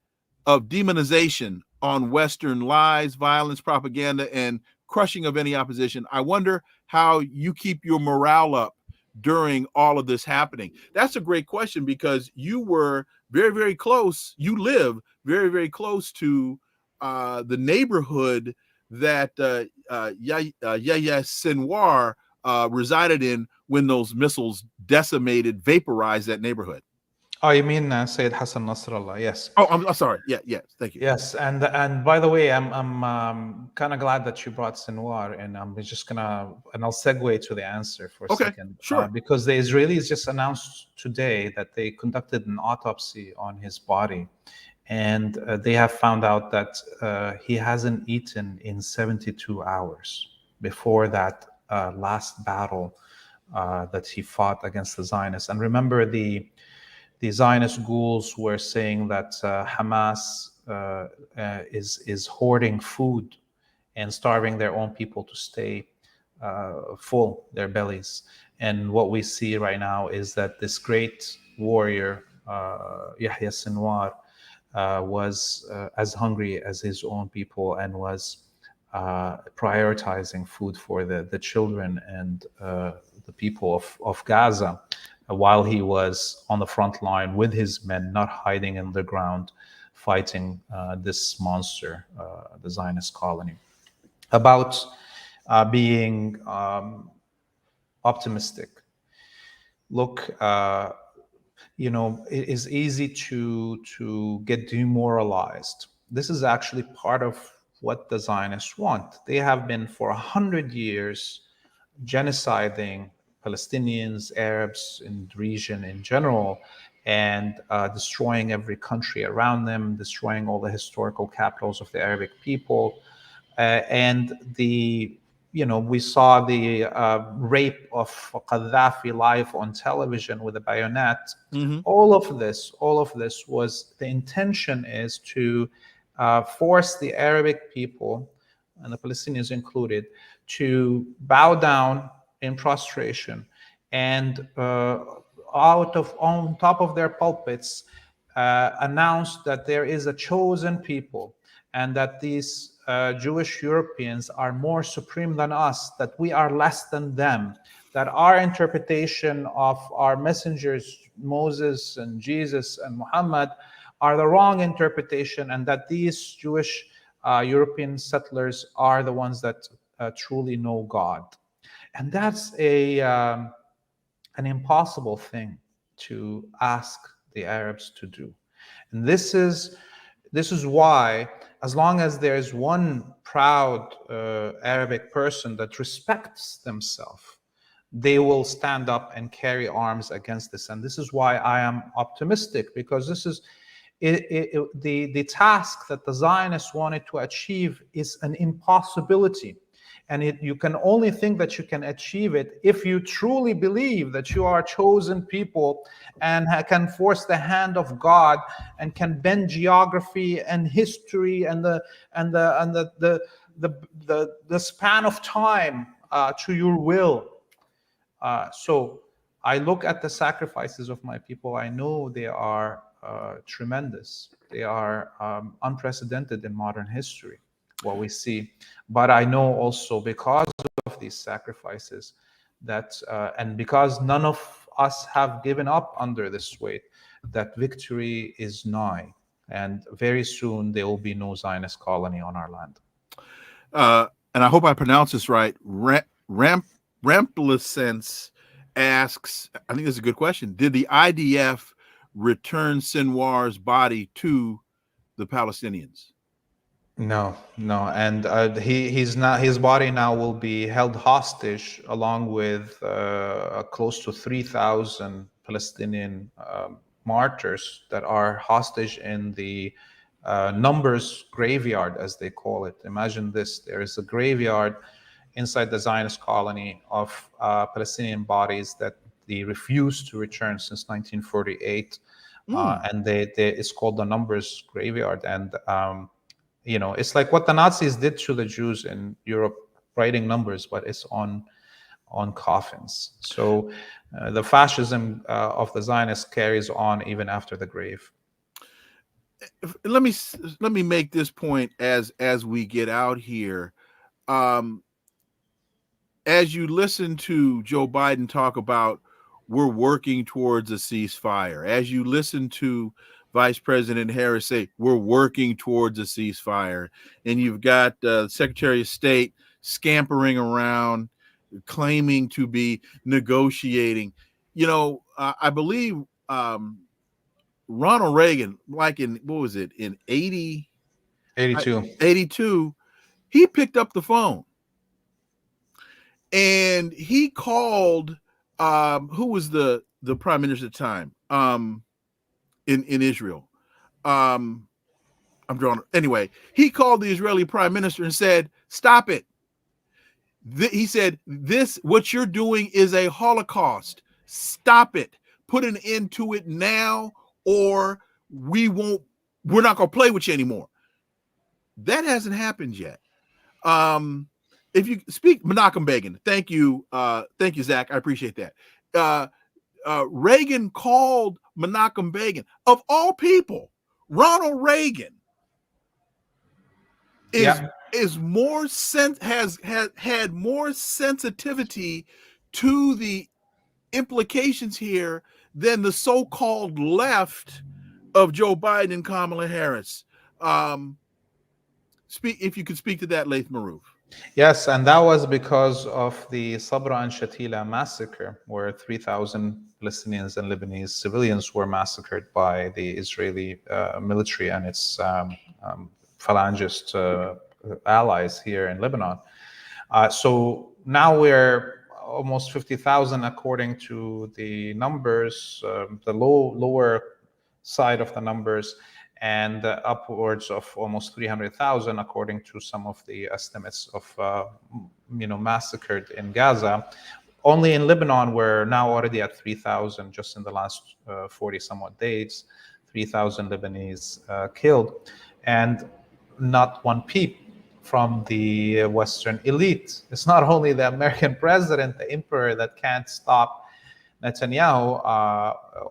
of demonization on Western lies, violence, propaganda, and crushing of any opposition. I wonder how you keep your morale up during all of this happening. That's a great question, because you were very, very close. You live very, very close to the neighborhood that Yahya Sinwar resided in when those missiles vaporized that neighborhood. Oh, you mean Sayyid Hassan Nasrallah? Yes. Oh, I'm sorry. Yeah, yes. Thank you. Yes, and by the way, I'm kind of glad that you brought Sinwar, and I'm just gonna and I'll segue to the answer for a Okay, second, sure. because the Israelis just announced today that they conducted an autopsy on his body, and they have found out that he hasn't eaten in 72 hours before that last battle that he fought against the Zionists. And remember, the Zionist ghouls were saying that Hamas is hoarding food and starving their own people to stay full, their bellies. And what we see right now is that this great warrior, Yahya Sinwar, was as hungry as his own people and was prioritizing food for the children and the people of Gaza, while he was on the front line with his men, not hiding in the ground, fighting this monster, the Zionist colony. About being optimistic. Look, it is easy to get demoralized. This is actually part of what the Zionists want. They have been for 100 years genociding Palestinians, Arabs in the region in general, and destroying every country around them, destroying all the historical capitals of the Arabic people. And we saw the rape of Gaddafi live on television with a bayonet. Mm-hmm. All of this was, the intention is to force the Arabic people, and the Palestinians included, to bow down in prostration and on top of their pulpits announce that there is a chosen people, and that these Jewish Europeans are more supreme than us, that we are less than them, that our interpretation of our messengers, Moses and Jesus and Muhammad, are the wrong interpretation, and that these Jewish European settlers are the ones that truly know God. And that's an impossible thing to ask the Arabs to do. And this is why, as long as there's one proud Arabic person that respects themselves, they will stand up and carry arms against this. And this is why I am optimistic, because this is the task that the Zionists wanted to achieve is an impossibility. And you can only think that you can achieve it if you truly believe that you are a chosen people and can force the hand of God and can bend geography and history and the span of time to your will. So I look at the sacrifices of my people. I know they are tremendous. They are unprecedented in modern history, what we see. But I know also, because of these sacrifices, that and because none of us have given up under this weight, that victory is nigh, and very soon there will be no Zionist colony on our land. And I hope I pronounce this right. Ramplescence asks, I think this is a good question. Did the IDF return Sinwar's body to the Palestinians? No, and he's not. His body now will be held hostage, along with close to 3,000 Palestinian martyrs that are hostage in the Numbers graveyard, as they call it. Imagine this: there is a graveyard inside the Zionist colony of Palestinian bodies that they refused to return since 1948, and it's called the Numbers graveyard. And it's like what the Nazis did to the Jews in Europe, writing numbers, but it's on coffins. So the fascism of the Zionists carries on even after the grave. Let me make this point as we get out here. As you listen to Joe Biden talk about we're working towards a ceasefire, as you listen to Vice President Harris say we're working towards a ceasefire, and you've got Secretary of State scampering around claiming to be negotiating, I believe Ronald Reagan, like in, what was it, in 82, he picked up the phone and he called, who was the prime minister at the time, in Israel. Anyway, he called the Israeli prime minister and said, stop it. He said, what you're doing is a Holocaust. Stop it. Put an end to it now, or we're not going to play with you anymore. That hasn't happened yet. If you speak Menachem Begin, thank you, Zach. I appreciate that. Reagan called Menachem Begin, of all people. Ronald Reagan has had more sensitivity to the implications here than the so-called left of Joe Biden and Kamala Harris. If you could speak to that, Laith Marouf. Yes, and that was because of the Sabra and Shatila massacre, where 3,000 Palestinians and Lebanese civilians were massacred by the Israeli military and its phalangist allies here in Lebanon. So now we're almost 50,000 according to the numbers, the lower side of the numbers, and upwards of almost 300,000 according to some of the estimates of massacred in Gaza. Only in Lebanon, we're now already at 3,000 just in the last 40 somewhat days, 3,000 Lebanese killed, and not one peep from the Western elite. It's not only the American president, the emperor, that can't stop Netanyahu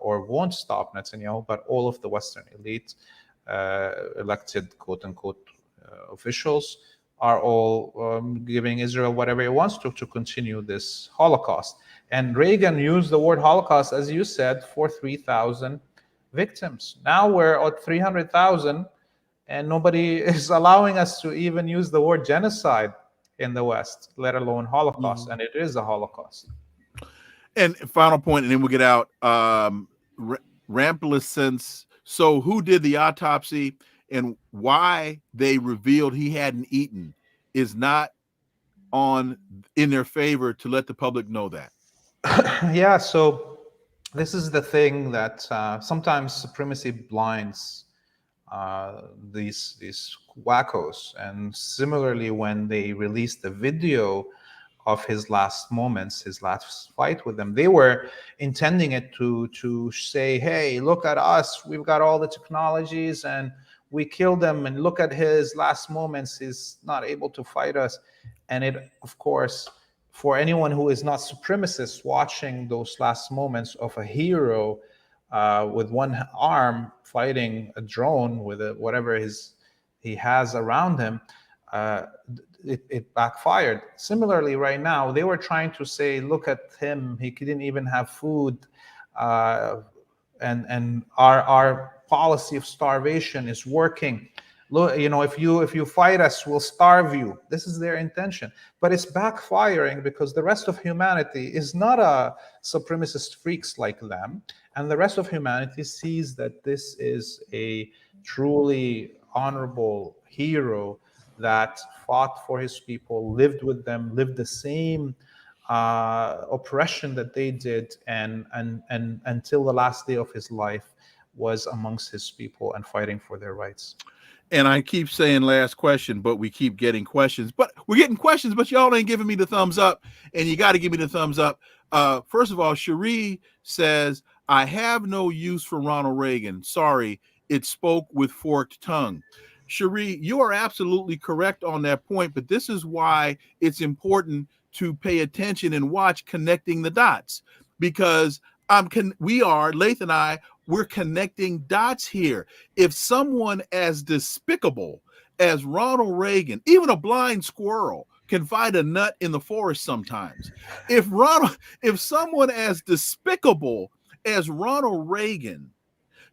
or won't stop Netanyahu, but all of the Western elite, elected quote-unquote officials, are all giving Israel whatever it wants to continue this Holocaust. And Reagan used the word Holocaust, as you said, for 3,000 victims. Now we're at 300,000, and nobody is allowing us to even use the word genocide in the West, let alone Holocaust. And it is a Holocaust. And final point, and then we'll get out. Ramplicence. So who did the autopsy and why they revealed he hadn't eaten is not in their favor to let the public know that. Yeah, so this is the thing that sometimes supremacy blinds these wackos. And similarly, when they released the video of his last moments, his last fight with them, they were intending it to say, hey, look at us, we've got all the technologies and we killed them, and look at his last moments, he's not able to fight us. And it, of course, for anyone who is not supremacist, watching those last moments of a hero with one arm fighting a drone with whatever he has around him, it backfired. Similarly, right now, they were trying to say, look at him, he couldn't even have food, and our policy of starvation is working. Look, if you fight us, we'll starve you. This is their intention, but it's backfiring because the rest of humanity is not a supremacist freaks like them, and the rest of humanity sees that this is a truly honorable hero that fought for his people, lived with them, lived the same oppression that they did, and until the last day of his life was amongst his people and fighting for their rights. And I keep saying last question, but we keep getting questions. But we're getting questions, but y'all ain't giving me the thumbs up, and you got to give me the thumbs up. First of all, Cherie says, I have no use for Ronald Reagan. Sorry, it spoke with forked tongue. Cherie, you are absolutely correct on that point, but this is why it's important to pay attention and watch Connecting the Dots, because Laith and I, we're connecting dots here. If someone as despicable as Ronald Reagan, even a blind squirrel, can find a nut in the forest sometimes. If someone as despicable as Ronald Reagan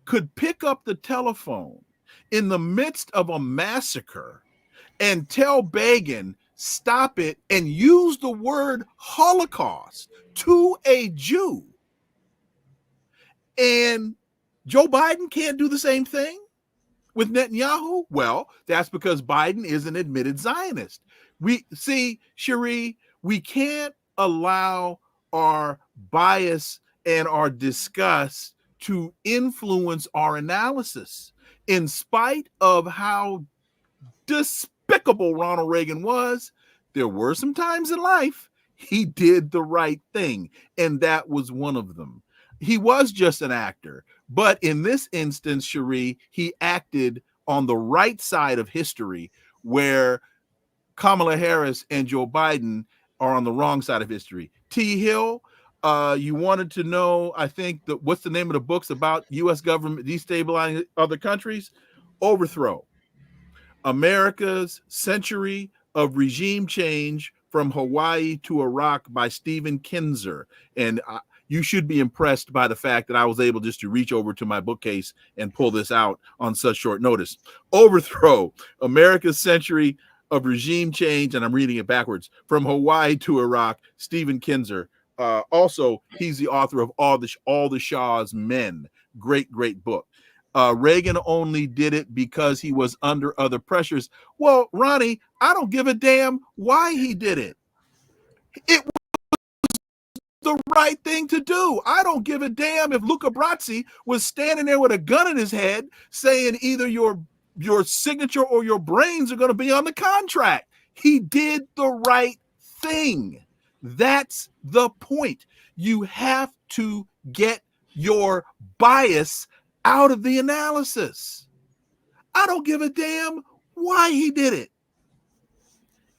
could pick up the telephone in the midst of a massacre and tell Begin, stop it, and use the word Holocaust to a Jew, and Joe Biden can't do the same thing with Netanyahu. Well, that's because Biden is an admitted Zionist. We see, Cherie, we can't allow our bias and our disgust to influence our analysis. In spite of how despicable Ronald Reagan was, there were some times in life he did the right thing, and that was one of them. He was just an actor, but in this instance, Cherie, he acted on the right side of history, where Kamala Harris and Joe Biden are on the wrong side of history. T. Hill, you wanted to know, I think, what's the name of the books about U.S. government destabilizing other countries? Overthrow. America's Century of Regime Change from Hawaii to Iraq by Stephen Kinzer. And you should be impressed by the fact that I was able just to reach over to my bookcase and pull this out on such short notice. Overthrow, America's Century of Regime Change, and I'm reading it backwards, from Hawaii to Iraq, Stephen Kinzer. Also, he's the author of All the Shah's Men. Great, great book. Reagan only did it because he was under other pressures. Well, Ronnie, I don't give a damn why he did it. It was the right thing to do. I don't give a damn if Luca Brasi was standing there with a gun in his head saying either your signature or your brains are going to be on the contract. He did the right thing. That's the point. You have to get your bias out of the analysis. I don't give a damn why he did it.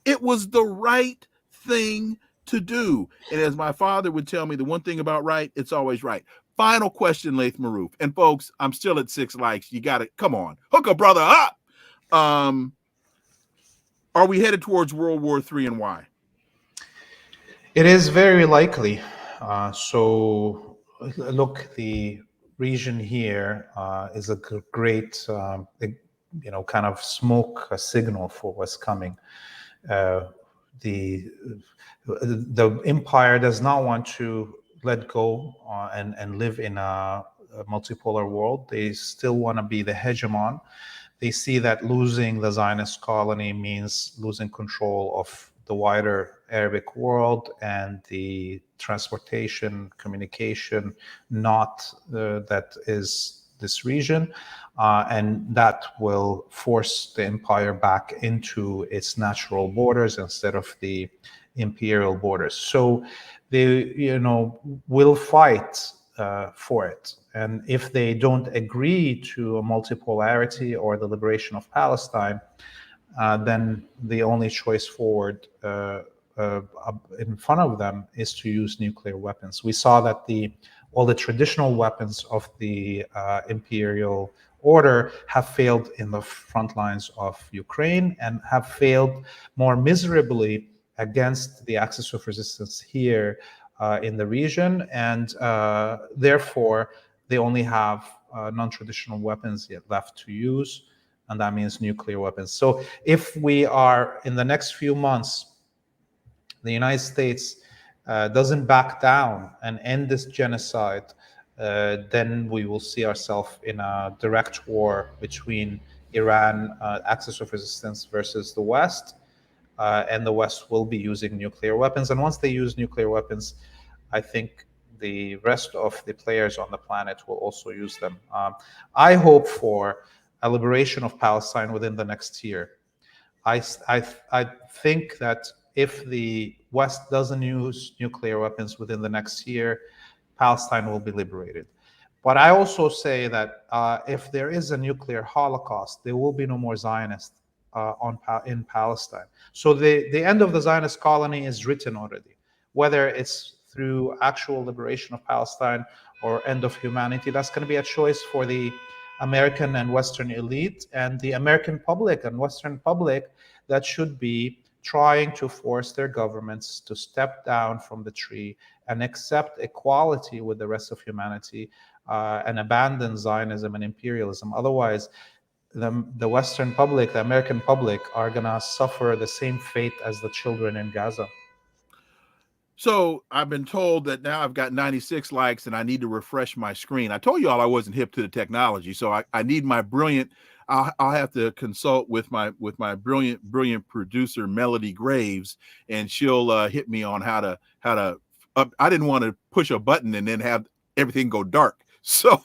It was the right thing to do. And as my father would tell me, the one thing about right, it's always right. Final question, Laith Marouf. And folks, I'm still at 6 likes. You got to, come on, hook a brother up. Are we headed towards World War III, and why? It is very likely. So look, the region here is a great, kind of smoke signal for what's coming. The empire does not want to let go and live in a multipolar world. They still want to be the hegemon. They see that losing the Zionist colony means losing control of the wider Arabic world and the transportation, communication, that is this region. And that will force the empire back into its natural borders instead of the imperial borders. So they, will fight for it. And if they don't agree to a multipolarity or the liberation of Palestine, then the only choice forward in front of them is to use nuclear weapons. We saw that all the traditional weapons of the imperial order have failed in the front lines of Ukraine and have failed more miserably against the axis of resistance here in the region. And therefore, they only have non-traditional weapons yet left to use, and that means nuclear weapons. So if we are, in the next few months, the United States doesn't back down and end this genocide, then we will see ourselves in a direct war between Iran, axis of resistance, versus the West. And the West will be using nuclear weapons. And once they use nuclear weapons, I think the rest of the players on the planet will also use them. I hope for a liberation of Palestine within the next year. I think that if the West doesn't use nuclear weapons within the next year, Palestine will be liberated. But I also say that if there is a nuclear holocaust, there will be no more Zionists in Palestine. So the end of the Zionist colony is written already. Whether it's through actual liberation of Palestine or end of humanity, that's going to be a choice for the American and Western elite and the American public and Western public that should be trying to force their governments to step down from the tree and accept equality with the rest of humanity and abandon Zionism and imperialism. Otherwise, the Western public, the American public, are going to suffer the same fate as the children in Gaza. So I've been told that now I've got 96 likes and I need to refresh my screen. I told you all I wasn't hip to the technology, so I need my brilliant. I'll have to consult with my brilliant producer Melody Graves, and she'll hit me on how to I didn't want to push a button and then have everything go dark. So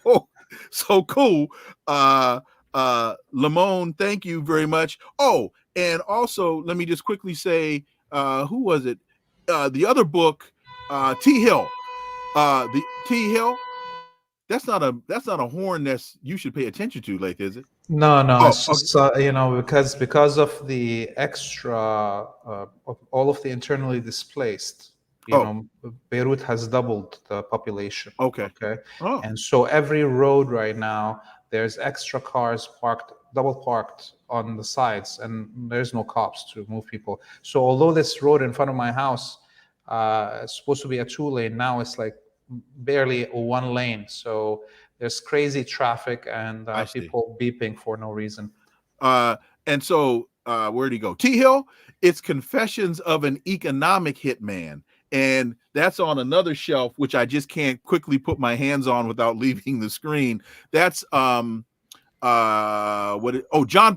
cool. Lamone, thank you very much. Oh, and also let me just quickly say, who was it? The other book, T Hill. The T Hill. That's not a horn you should pay attention to, Laith, is it? No, Oh, it's just because of the extra of all of the internally displaced. Beirut has doubled the population. Okay. Oh. And so every road right now, there's extra cars double parked on the sides, and there's no cops to move people. So although this road in front of my house is supposed to be a 2-lane, now it's like barely a 1 lane. So there's crazy traffic and people beeping for no reason. And so where'd he go? T Hill, it's Confessions of an Economic Hitman. And that's on another shelf, which I just can't quickly put my hands on without leaving the screen. That's John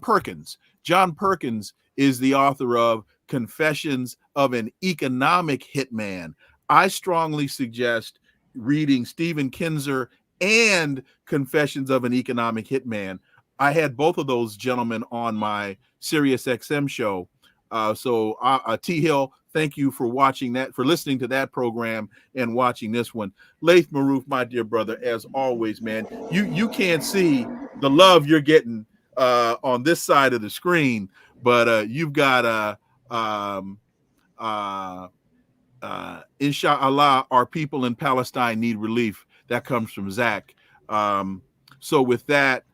Perkins. John Perkins is the author of Confessions of an Economic Hitman. I strongly suggest reading Stephen Kinzer and Confessions of an Economic Hitman. I had both of those gentlemen on my Sirius XM show. T Hill, thank you for watching that, for listening to that program and watching this one. Laith Marouf, my dear brother, as always, man, you can't see the love you're getting on this side of the screen, but you've got inshallah, our people in Palestine need relief. That comes from Zach. So with that,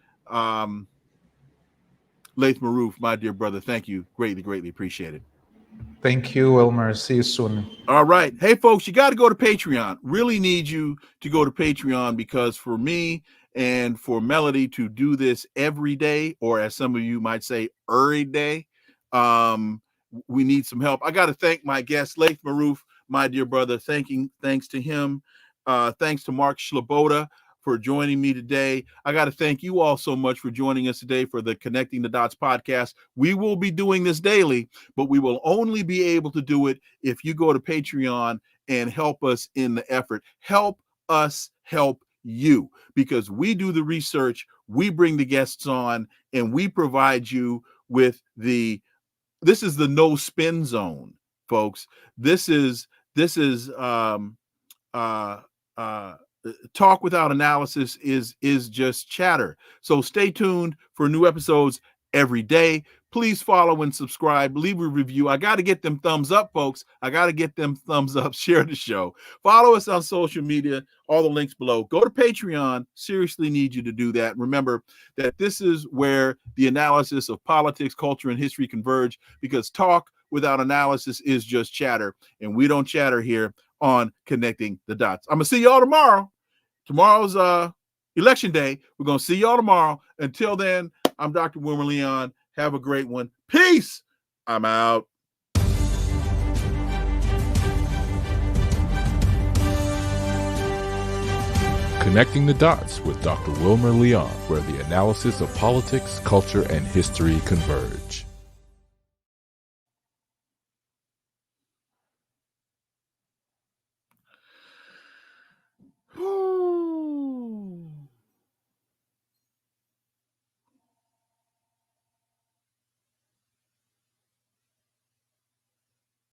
Laith Marouf, my dear brother, thank you. Greatly appreciate it. Thank you, Wilmer. See you soon. All right. Hey, folks, you got to go to Patreon. Really need you to go to Patreon, because for me and for Melody to do this every day, or as some of you might say, every day, we need some help. I got to thank my guest, Laith Marouf, my dear brother. Thanks to him. Thanks to Mark Sleboda for joining me today. I got to thank you all so much for joining us today for the Connecting the Dots podcast. We will be doing this daily, but we will only be able to do it if you go to Patreon and help us in the effort. Help us help you, because we do the research, we bring the guests on, and we provide you with this is the no spin zone, folks. This is talk without analysis is just chatter. So stay tuned for new episodes every day. Please follow and subscribe. Leave a review. I got to get them thumbs up, folks. I got to get them thumbs up. Share the show. Follow us on social media. All the links below. Go to Patreon. Seriously need you to do that. Remember that this is where the analysis of politics, culture, and history converge, because talk without analysis is just chatter, and we don't chatter here on Connecting the Dots. I'm going to see y'all tomorrow. Tomorrow's election day. We're going to see y'all tomorrow. Until then, I'm Dr. Wilmer Leon. Have a great one. Peace. I'm out. Connecting the Dots with Dr. Wilmer Leon, where the analysis of politics, culture, and history converge.